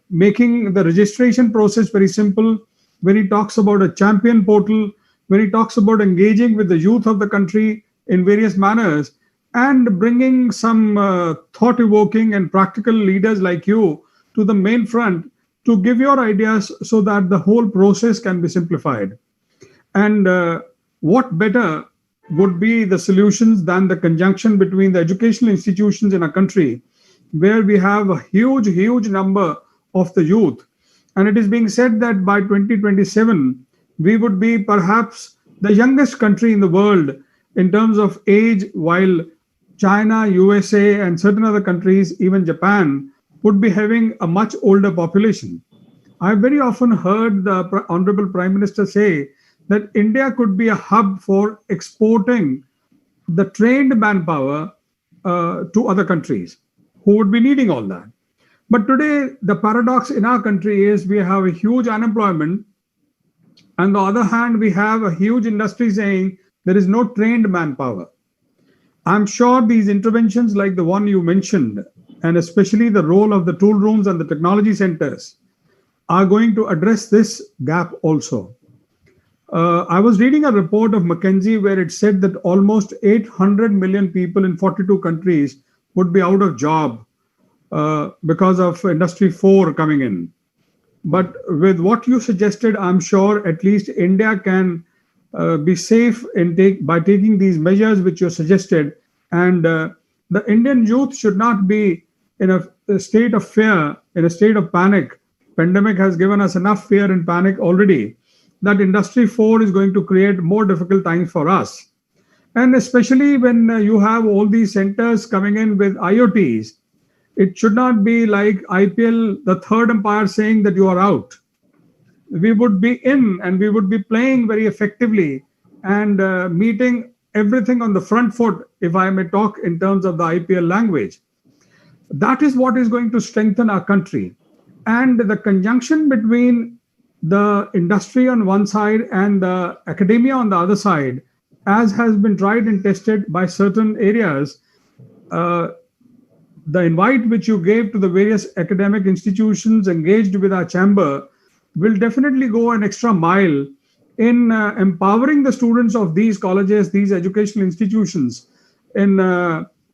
S2: making the registration process very simple, when he talks about a champion portal, when he talks about engaging with the youth of the country in various manners, and bringing some thought evoking and practical leaders like you to the main front to give your ideas so that the whole process can be simplified. And what better would be the solutions than the conjunction between the educational institutions in a country where we have a huge, huge number of the youth. And it is being said that by 2027, we would be perhaps the youngest country in the world in terms of age, while China, USA, and certain other countries, even Japan, would be having a much older population. I've very often heard the Honorable Prime Minister say that India could be a hub for exporting the trained manpower to other countries who would be needing all that. But today, the paradox in our country is we have a huge unemployment. On the other hand, we have a huge industry saying there is no trained manpower. I'm sure these interventions, like the one you mentioned, and especially the role of the tool rooms and the technology centers, are going to address this gap also. I was reading a report of McKinsey where it said that almost 800 million people in 42 countries would be out of job because of Industry 4 coming in. But with what you suggested, I'm sure at least India can be safe by taking these measures which you suggested. And the Indian youth should not be in a state of fear, in a state of panic. Pandemic has given us enough fear and panic already, that Industry 4 is going to create more difficult times for us. And especially when you have all these centers coming in with IoTs, it should not be like IPL, the third umpire saying that you are out. We would be in and we would be playing very effectively and meeting everything on the front foot, if I may talk in terms of the IPL language. That is what is going to strengthen our country. And the conjunction between the industry on one side and the academia on the other side, as has been tried and tested by certain areas, the invite which you gave to the various academic institutions engaged with our chamber will definitely go an extra mile in empowering the students of these colleges, these educational institutions, in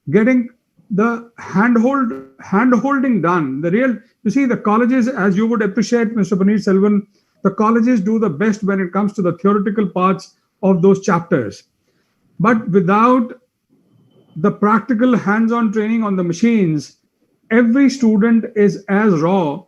S2: getting the hand-holding done. You see, the colleges, as you would appreciate, Mr. PanneerSelvam, the colleges do the best when it comes to the theoretical parts of those chapters. But without the practical hands-on training on the machines, every student is as raw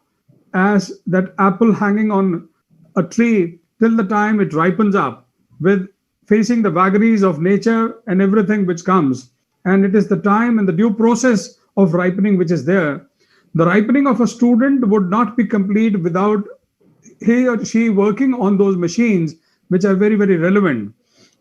S2: as that apple hanging on a tree till the time it ripens up, with facing the vagaries of nature and everything which comes. And it is the time and the due process of ripening which is there. The ripening of a student would not be complete without he or she working on those machines, which are very, very relevant.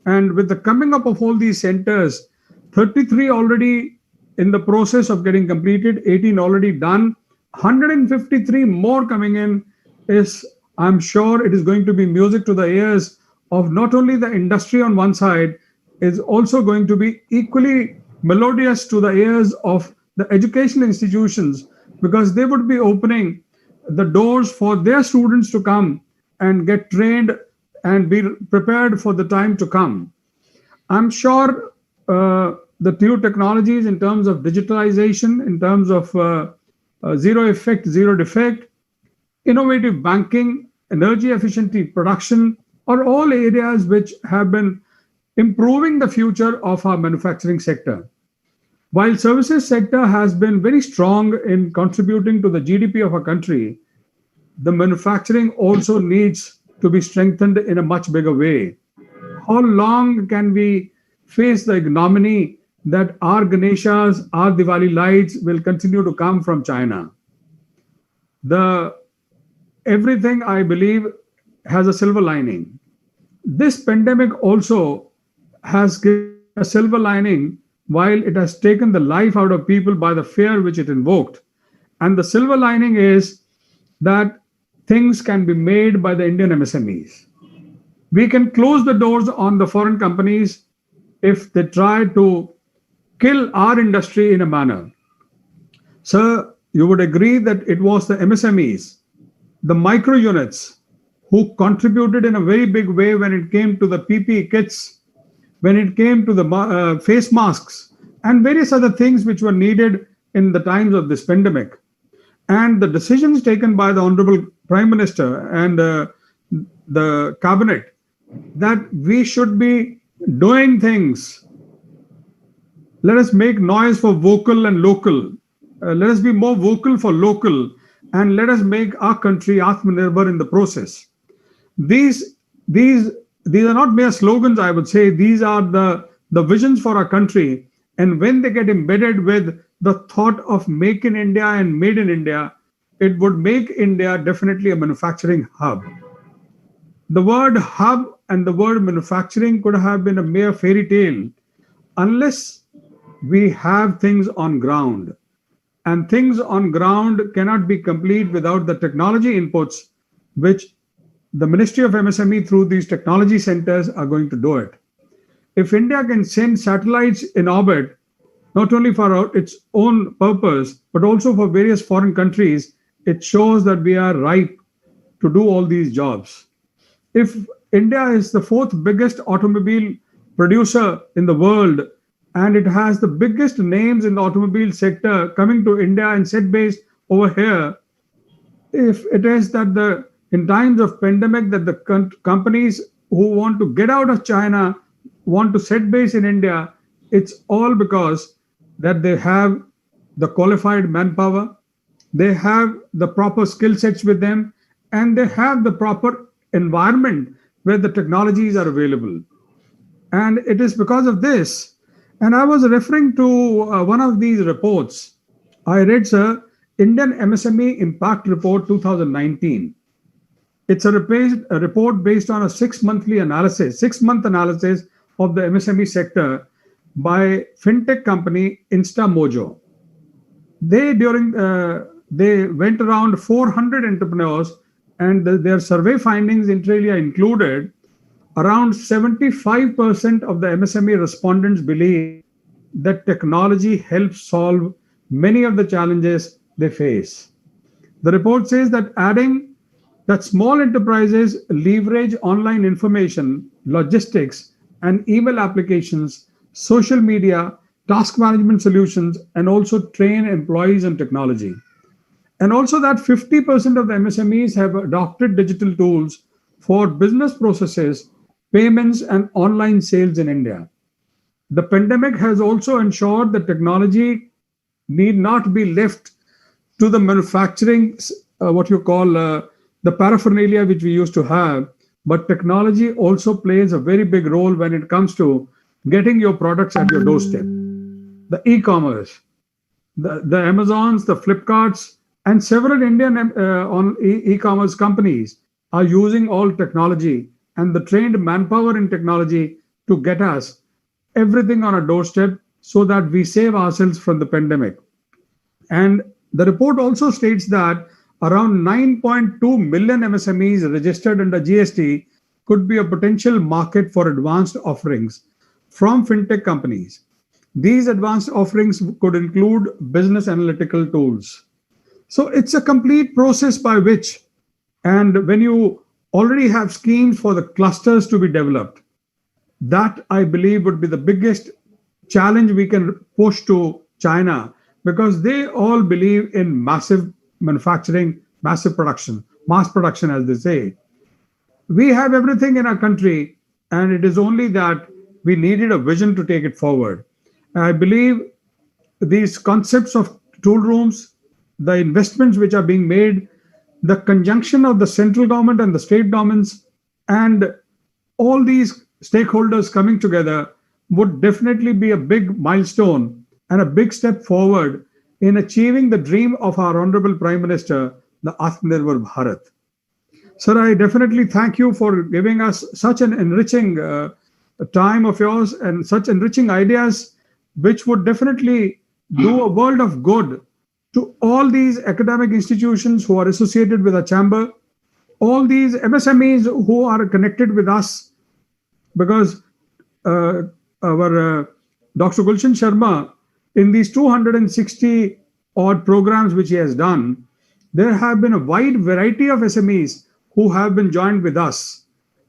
S2: And with the coming up of all these centers, 33 already in the process of getting completed, 18 already done, 153 more coming in, is, I'm sure it is going to be music to the ears of not only the industry on one side, is also going to be equally melodious to the ears of the educational institutions, because they would be opening the doors for their students to come and get trained and be prepared for the time to come. I'm sure the new technologies in terms of digitalization, in terms of zero effect, zero defect, innovative banking, energy efficiency production are all areas which have been improving the future of our manufacturing sector. While services sector has been very strong in contributing to the GDP of a country, the manufacturing also needs to be strengthened in a much bigger way. How long can we face the ignominy that our Ganeshas, our Diwali lights will continue to come from China. The everything, I believe, has a silver lining. This pandemic also has given a silver lining while it has taken the life out of people by the fear which it invoked. And the silver lining is that things can be made by the Indian MSMEs. We can close the doors on the foreign companies if they try to kill our industry in a manner. Sir, you would agree that it was the MSMEs, the micro units, who contributed in a very big way when it came to the PPE kits, when it came to the face masks, and various other things which were needed in the times of this pandemic. And the decisions taken by the Honorable Prime Minister and the Cabinet that we should be doing things. Let us make noise for vocal and local. Let us be more vocal for local, and let us make our country Atmanirbhar in the process. These are not mere slogans, I would say. These are the visions for our country. And when they get embedded with the thought of make in India and made in India, it would make India definitely a manufacturing hub. The word hub and the word manufacturing could have been a mere fairy tale unless we have things on ground. And things on ground cannot be complete without the technology inputs, which the Ministry of MSME through these technology centers are going to do it. If India can send satellites in orbit, not only for its own purpose, but also for various foreign countries, it shows that we are ripe to do all these jobs. If India is the fourth biggest automobile producer in the world, and it has the biggest names in the automobile sector coming to India and set base over here, if it is that in times of pandemic that the companies who want to get out of China want to set base in India, it's all because that they have the qualified manpower, they have the proper skill sets with them, and they have the proper environment where the technologies are available. And it is because of this. And I was referring to one of these reports. I read, sir, Indian MSME Impact Report 2019. It's a report based on a 6-month analysis of the MSME sector by fintech company InstaMojo. They went around 400 entrepreneurs, and their survey findings inter alia included around 75% of the MSME respondents believe that technology helps solve many of the challenges they face. The report says that adding that small enterprises leverage online information, logistics, and email applications, social media, task management solutions, and also train employees in technology. And also that 50% of the MSMEs have adopted digital tools for business processes, payments, and online sales in India. The pandemic has also ensured that technology need not be left to the manufacturing, what you call the paraphernalia which we used to have, but technology also plays a very big role when it comes to getting your products at your doorstep. The e-commerce, the Amazons, the Flipkarts, and several Indian e-commerce companies are using all technology and the trained manpower in technology to get us everything on our doorstep so that we save ourselves from the pandemic. And the report also states that around 9.2 million MSMEs registered under GST could be a potential market for advanced offerings from fintech companies. These advanced offerings could include business analytical tools. So it's a complete process by which, and when you already have schemes for the clusters to be developed, that I believe would be the biggest challenge we can push to China, because they all believe in massive manufacturing, massive production, mass production, as they say. We have everything in our country, and it is only that we needed a vision to take it forward. I believe these concepts of tool rooms, the investments which are being made, the conjunction of the central government and the state governments, and all these stakeholders coming together would definitely be a big milestone and a big step forward in achieving the dream of our Honorable Prime Minister, the Atmanirbhar Bharat. Sir, I definitely thank you for giving us such an enriching time of yours and such enriching ideas, which would definitely do a world of good to all these academic institutions who are associated with a chamber, all these MSMEs who are connected with us, because our Dr. Gulshan Sharma, in these 260 odd programs which he has done, there have been a wide variety of SMEs who have been joined with us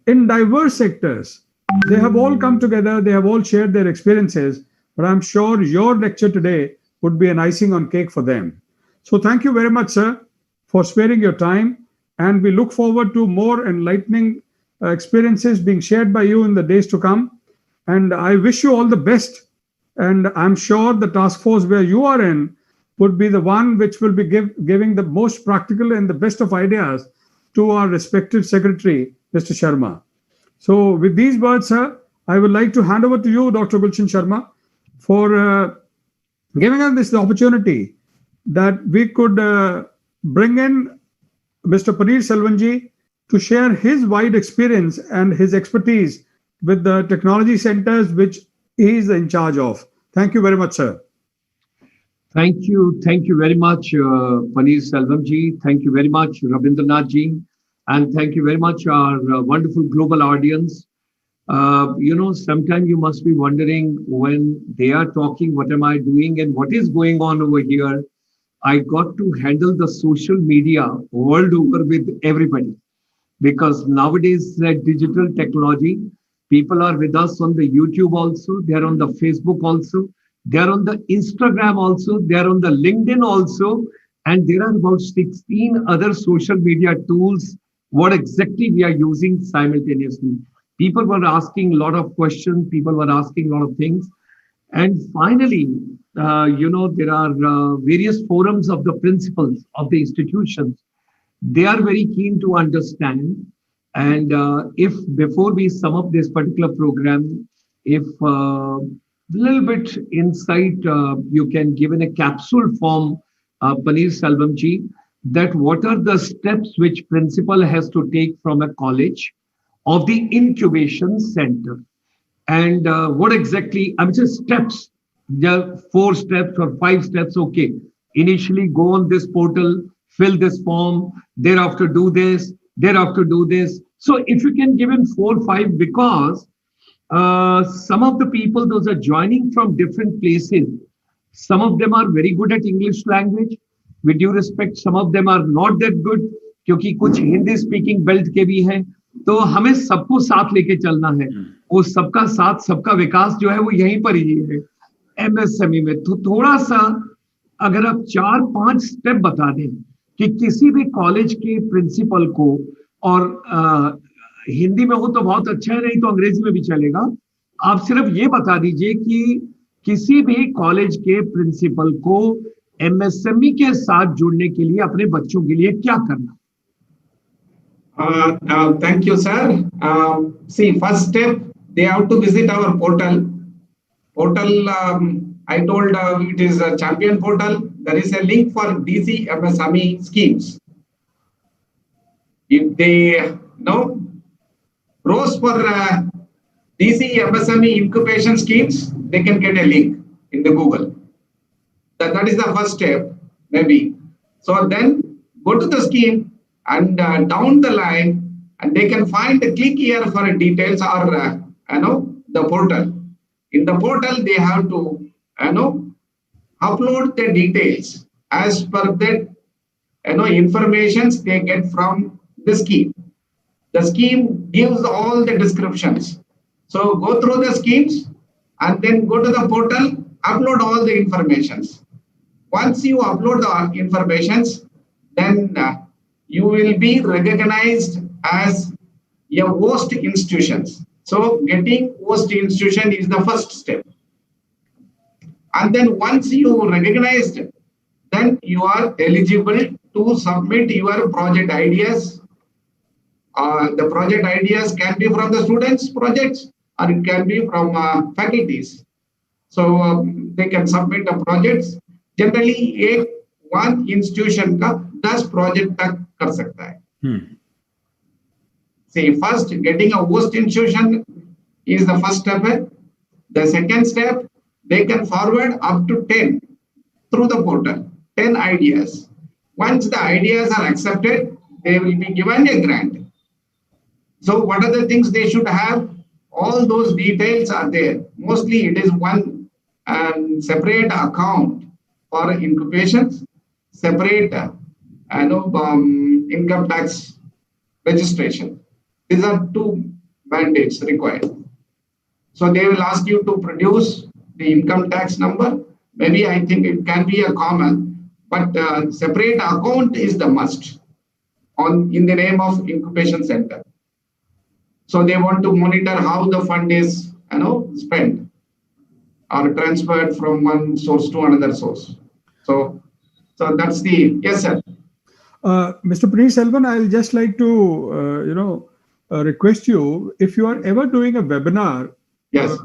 S2: in diverse sectors. They have all come together, they have all shared their experiences, but I'm sure your lecture today would be an icing on cake for them. So thank you very much, sir, for sparing your time, and we look forward to more enlightening experiences being shared by you in the days to come. And I wish you all the best. And I'm sure the task force where you are in would be the one which will be giving the most practical and the best of ideas to our respective secretary, Mr. Sharma. So with these words, sir, I would like to hand over to you, Dr. Gulshan Sharma, for giving us this opportunity that we could bring in Mr. PanneerSelvam ji to share his wide experience and his expertise with the technology centers which he is in charge of. Thank you very much, sir.
S1: Thank you. Thank you very much, PanneerSelvam ji. Thank you very much, Ravindra Nath ji. And thank you very much, our wonderful global audience. Sometimes you must be wondering when they are talking, what am I doing and what is going on over here? I got to handle the social media world over with everybody, because nowadays digital technology, people are with us on the YouTube also, they are on the Facebook also, they are on the Instagram also, they are on the LinkedIn also, and there are about 16 other social media tools what exactly we are using simultaneously. People were asking a lot of questions, people were asking a lot of things. And finally, there are various forums of the principals of the institutions. They are very keen to understand. And if before we sum up this particular program, if a little bit insight you can give in a capsule form, PanneerSelvam ji, that what are the steps which principal has to take from a college of the incubation center, and what exactly, I mean, just steps, there are 4 steps or 5 steps. Okay, initially go on this portal, fill this form, thereafter do this, thereafter do this. So if you can give him 4 or 5, because some of the people, those are joining from different places. Some of them are very good at English language. With due respect, some of them are not that good, क्योंकि कुछ Hindi speaking belt के भी हैं. तो हमें सबको साथ लेके चलना है. वो सबका साथ, सबका विकास जो है वो यहीं पर ही है, एमएसएमई में. तो थोड़ा सा अगर आप 4-5 स्टेप बता दें कि किसी भी कॉलेज के प्रिंसिपल को, और हिंदी में हो तो बहुत अच्छा है, नहीं तो अंग्रेजी में भी चलेगा. आप सिर्फ ये बता दीजिए कि किसी भी कॉलेज के प्रिंसिपल को एमएसएमई के साथ जुड़ने के लिए अपने बच्चों के लिए क्या करना.
S3: Thank you, sir. See, first step, they have to visit our portal. I told it is a champion portal. There is a link for DC MSME schemes. If they browse for DC MSME incubation schemes, they can get a link in the Google. That is the first step, maybe. So then go to the scheme, and down the line, and they can find the click here for details, or the portal. In the portal, they have to upload the details as per the informations they get from the scheme. The scheme gives all the descriptions. So go through the schemes and then go to the portal, upload all the informations. Once you upload the informations, then you will be recognized as a host institutions. So getting host institution is the first step. And then once you recognized, then you are eligible to submit your project ideas. The project ideas can be from the students' projects, or it can be from faculties. So they can submit the projects. Generally, one institution का 10 project तक कर सकता है. See, first getting a host institution is the first step. The second step, they can forward up to 10 through the portal, 10 ideas. Once the ideas are accepted, they will be given a grant. So what are the things they should have? All those details are there. Mostly it is one separate account for incubations, separate income tax registration. These are two mandates required. So they will ask you to produce the income tax number. Maybe I think it can be a common, but separate account is the must in the name of incubation center. So they want to monitor how the fund is spent or transferred from one source to another source. So that's the yes, sir.
S2: Mr. PanneerSelvam, I'll just like to request you, if you are ever doing a webinar,
S3: yes,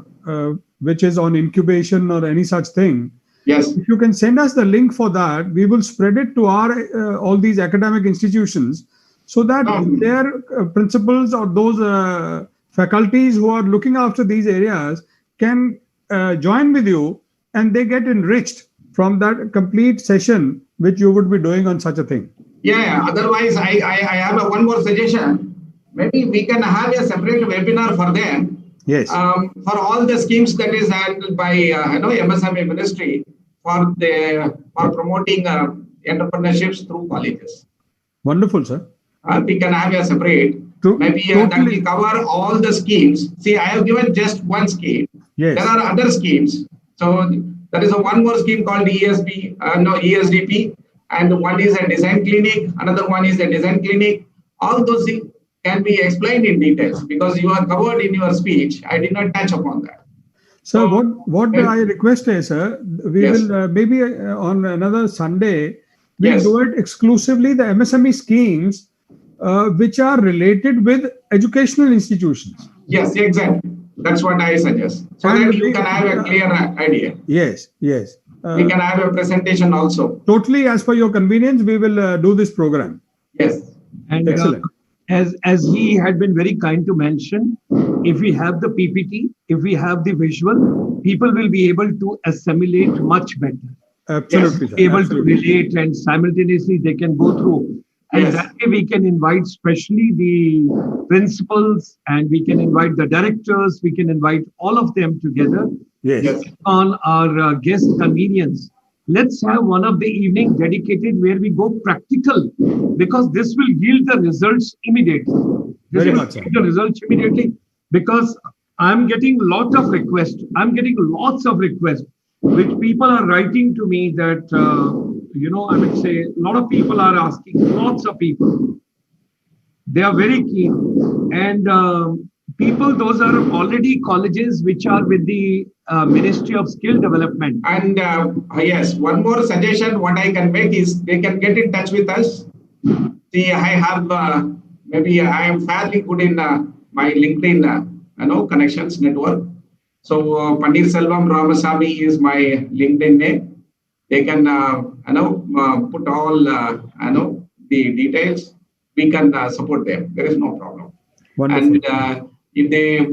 S2: which is on incubation or any such thing,
S3: yes,
S2: if you can send us the link for that, we will spread it to our all these academic institutions, so that their principals or those faculties who are looking after these areas can join with you, and they get enriched from that complete session which you would be doing on such a thing.
S3: Yeah. Otherwise, I have one more suggestion. Maybe we can have a separate webinar for them.
S2: Yes.
S3: For all the schemes that is handled by MSME ministry for promoting entrepreneurships through colleges.
S2: Wonderful, sir.
S3: We can have a separate. Maybe that will cover all the schemes. See, I have given just one scheme.
S2: Yes.
S3: There are other schemes. So there is one more scheme called ESDP, and one is a design clinic. Another one is a design clinic. All those things can be explained in details because you are covered in your speech. I did not touch upon that.
S2: So what I request is, sir, we will maybe on another Sunday, we do it exclusively the MSME schemes which are related with educational institutions.
S3: Yes, exactly. That's what I suggest. So that you can have a clear idea.
S2: Yes.
S3: We can have a presentation also.
S2: Totally as per your convenience, we will do this program.
S3: Yes.
S1: And
S2: excellent.
S1: As he had been very kind to mention, if we have the PPT, if we have the visual, people will be able to assimilate much better.
S2: Absolutely.
S1: Yes, able to relate, and simultaneously they can go through. And that way we can invite especially the principals, and we can invite the directors, we can invite all of them together.
S2: Yes.
S1: On our guest convenience. Let's have one of the evening dedicated where we go practical, because this will yield the results immediately.
S2: Very much so.
S1: The results immediately, because I'm getting lots of requests. Which people are writing to me that, I would say a lot of people are asking, lots of people. They are very keen. And people, those are already colleges which are with the Ministry of Skill Development.
S3: And yes, one more suggestion what I can make is they can get in touch with us. See, I have maybe I am fairly good in my LinkedIn connections network. So PanneerSelvam Ramaswamy is my LinkedIn name. They can put all the details. We can support them. There is no problem.
S2: Wonderful.
S3: And if they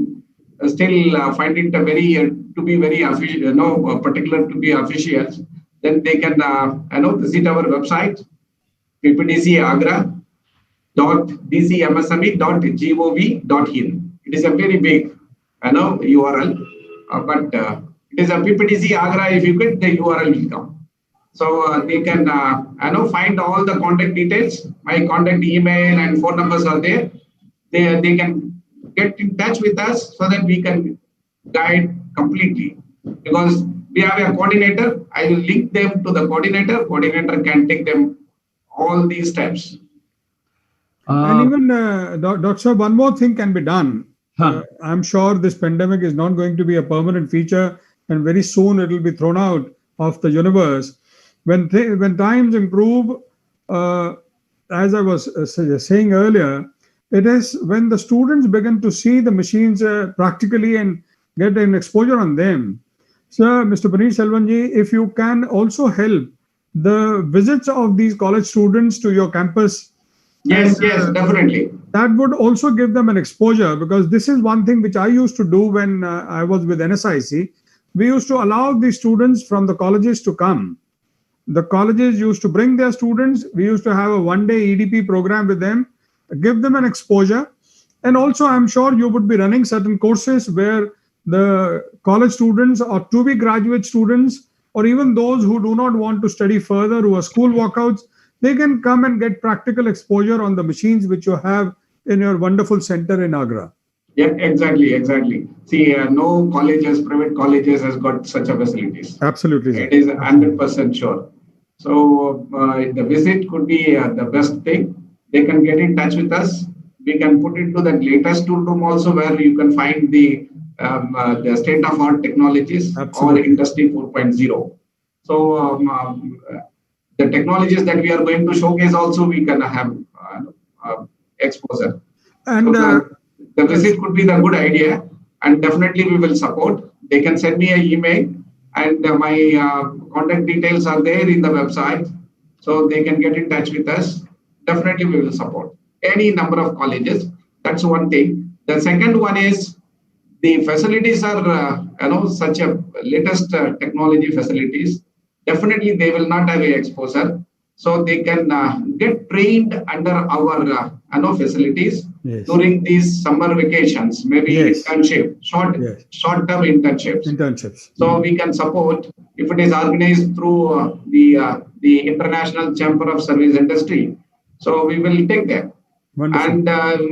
S3: still find it to be very official, particular to be official, then they can visit our website ppdcagra.dcmsme.gov.in. It is a very big URL, but it is a PPTC Agra. If you get the URL will come. So they can find all the contact details. My contact email and phone numbers are there. They can get in touch with us so that we can guide completely. Because we have a coordinator, I will link them to the coordinator. Coordinator can take them all these steps.
S2: And even, Dr. one more thing can be done. I'm sure this pandemic is not going to be a permanent feature, and very soon it will be thrown out of the universe. When times improve, as I was saying earlier, It is when the students begin to see the machines practically and get an exposure on them. So, Mr. PanneerSelvam ji, if you can also help the visits of these college students to your campus,
S3: Yes,
S2: and,
S3: yes, definitely.
S2: that would also give them an exposure, because this is one thing which I used to do when I was with NSIC. We used to allow the students from the colleges to come. The colleges used to bring their students. We used to have a one-day EDP program with them, give them an exposure. And also, I'm sure you would be running certain courses where the college students or to-be graduate students, or even those who do not want to study further, who are school walkouts, they can come and get practical exposure on the machines which you have in your wonderful center in Agra.
S3: Yeah, exactly. See, no colleges, private colleges has got such a facilities.
S2: Absolutely, sir.
S3: It is 100% sure. So the visit could be the best thing. They can get in touch with us. We can put into the latest tool room also, where you can find the state-of-art technologies.
S2: Absolutely.
S3: Or Industry 4.0. So the technologies that we are going to showcase also, we can have exposure.
S2: And
S3: So the visit could be the good idea, and definitely we will support. They can send me an email, and my contact details are there in the website, so they can get in touch with us. Definitely we will support any number of colleges. That's one thing. The second one is the facilities are such a latest technology facilities. Definitely they will not have a exposure, so they can get trained under our facilities.
S2: Yes.
S3: During these summer vacations, maybe
S2: Yes.
S3: internship, short-term internships. So we can support if it is organized through the International Chamber of Service Industry. So we will take them.
S2: Wonderful.
S3: And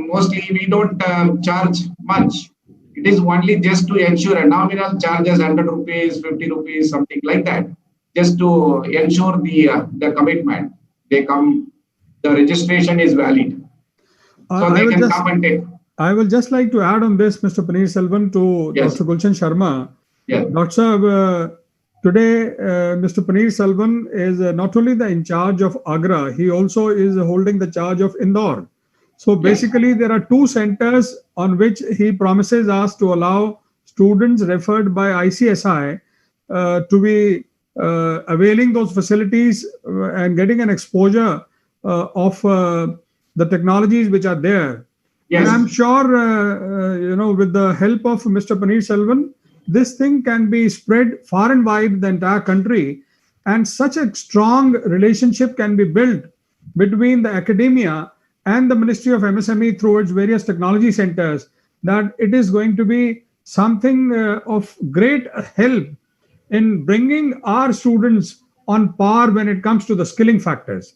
S3: mostly we don't charge much. It is only just to ensure a nominal charges 100 rupees, 50 rupees, something like that, just to ensure the commitment. They come, the registration is valid. So they can come and take.
S2: I will just like to add on this, Mr. PanneerSelvam, to
S3: Yes.
S2: Dr. Gulshan Sharma.
S3: Yes.
S2: Dr. Today, Mr. PanneerSelvam is not only the in charge of Agra, he also is holding the charge of Indore. So basically, there are two centers on which he promises us to allow students referred by ICSI to be availing those facilities and getting an exposure of the technologies which are there.
S3: Yes.
S2: And I'm sure, with the help of Mr. PanneerSelvam, this thing can be spread far and wide the entire country, and such a strong relationship can be built between the academia and the Ministry of MSME through its various technology centers, that it is going to be something of great help in bringing our students on par when it comes to the skilling factors.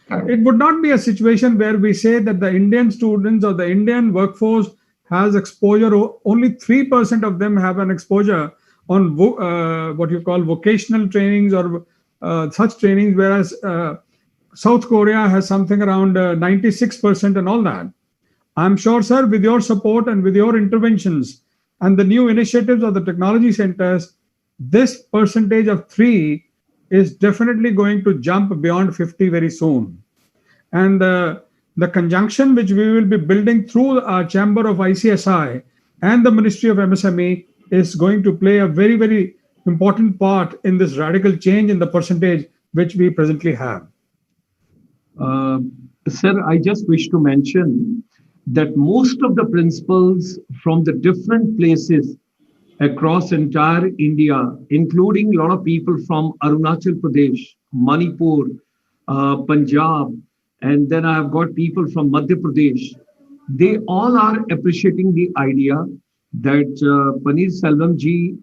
S2: It would not be a situation where we say that the Indian students or the Indian workforce has exposure, only 3% of them have an exposure on what you call vocational trainings or such trainings, whereas South Korea has something around 96% and all that. I'm sure, sir, with your support and with your interventions and the new initiatives of the technology centers, this percentage of 3 is definitely going to jump beyond 50 very soon. And the conjunction which we will be building through our chamber of ICSI and the Ministry of MSME is going to play a very, very important part in this radical change in the percentage which we presently have.
S1: Sir, I just wish to mention that most of the principals from the different places across entire India, including a lot of people from Arunachal Pradesh, Manipur, Punjab, and then I have got people from Madhya Pradesh. They all are appreciating the idea that PanneerSelvam ji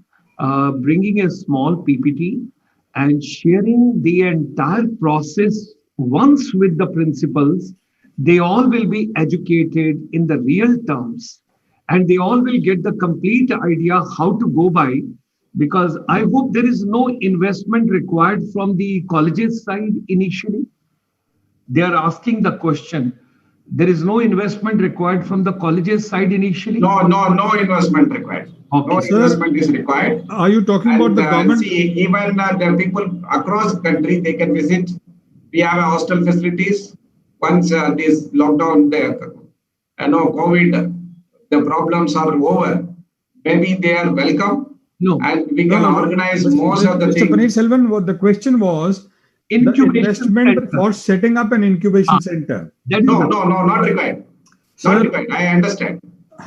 S1: bringing a small PPT and sharing the entire process once with the principals. They all will be educated in the real terms, and they all will get the complete idea how to go by, because I hope there is no investment required from the colleges side initially. They are asking the question. There is no investment required from the colleges side initially?
S3: No investment required.
S1: Okay.
S3: No
S2: Sir,
S3: investment is required.
S2: Are you talking about the government?
S3: See, even the people across country, they can visit. We have hostel facilities. Once this lockdown COVID, the problems are over, maybe they are welcome.
S1: No.
S3: And we can organize most of the
S2: Mr.
S3: things.
S2: PanneerSelvam, what the question was,
S1: Incubation
S2: the investment
S1: center.
S2: for setting up an incubation center.
S3: No, not required.
S2: Sir,
S3: not required. I understand.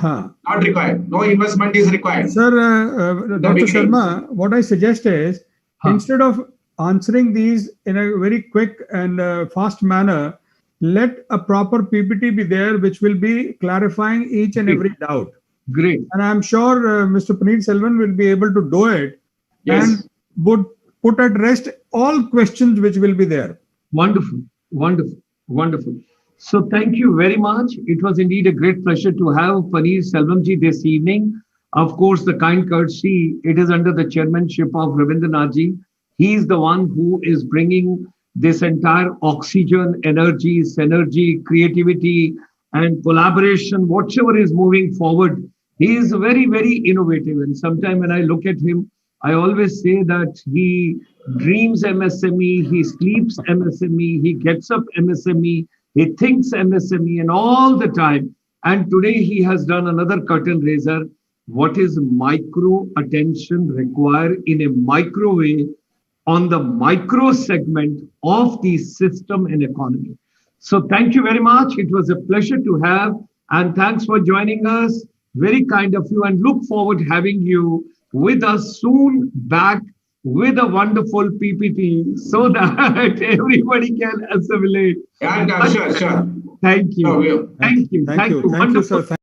S3: Not required. No investment is required.
S2: Sir, Dr. Sharma, what I suggest is, instead of answering these in a very quick and fast manner, let a proper PPT be there, which will be clarifying each and every doubt.
S1: Great.
S2: And I'm sure Mr. PanneerSelvam will be able to do it and would put at rest all questions which will be there.
S1: Wonderful, wonderful, wonderful. So thank you very much. It was indeed a great pleasure to have PanneerSelvam ji this evening. Of course, the kind courtesy, it is under the chairmanship of Ravindra Nath ji. He is the one who is bringing this entire oxygen, energy, synergy, creativity, and collaboration, whatever is moving forward. He is very, very innovative. And sometimes when I look at him, I always say that he dreams MSME, he sleeps MSME, he gets up MSME, he thinks MSME, and all the time. And today he has done another curtain raiser. What is micro attention required in a micro way on the micro segment of the system and economy? So thank you very much. It was a pleasure to have, and thanks for joining us. Very kind of you, and look forward having you with us soon back with a wonderful PPT so that everybody can assimilate.
S3: Yeah, sure.
S1: Thank you.
S3: Thank you.
S1: Thank you.
S2: Thank you, sir.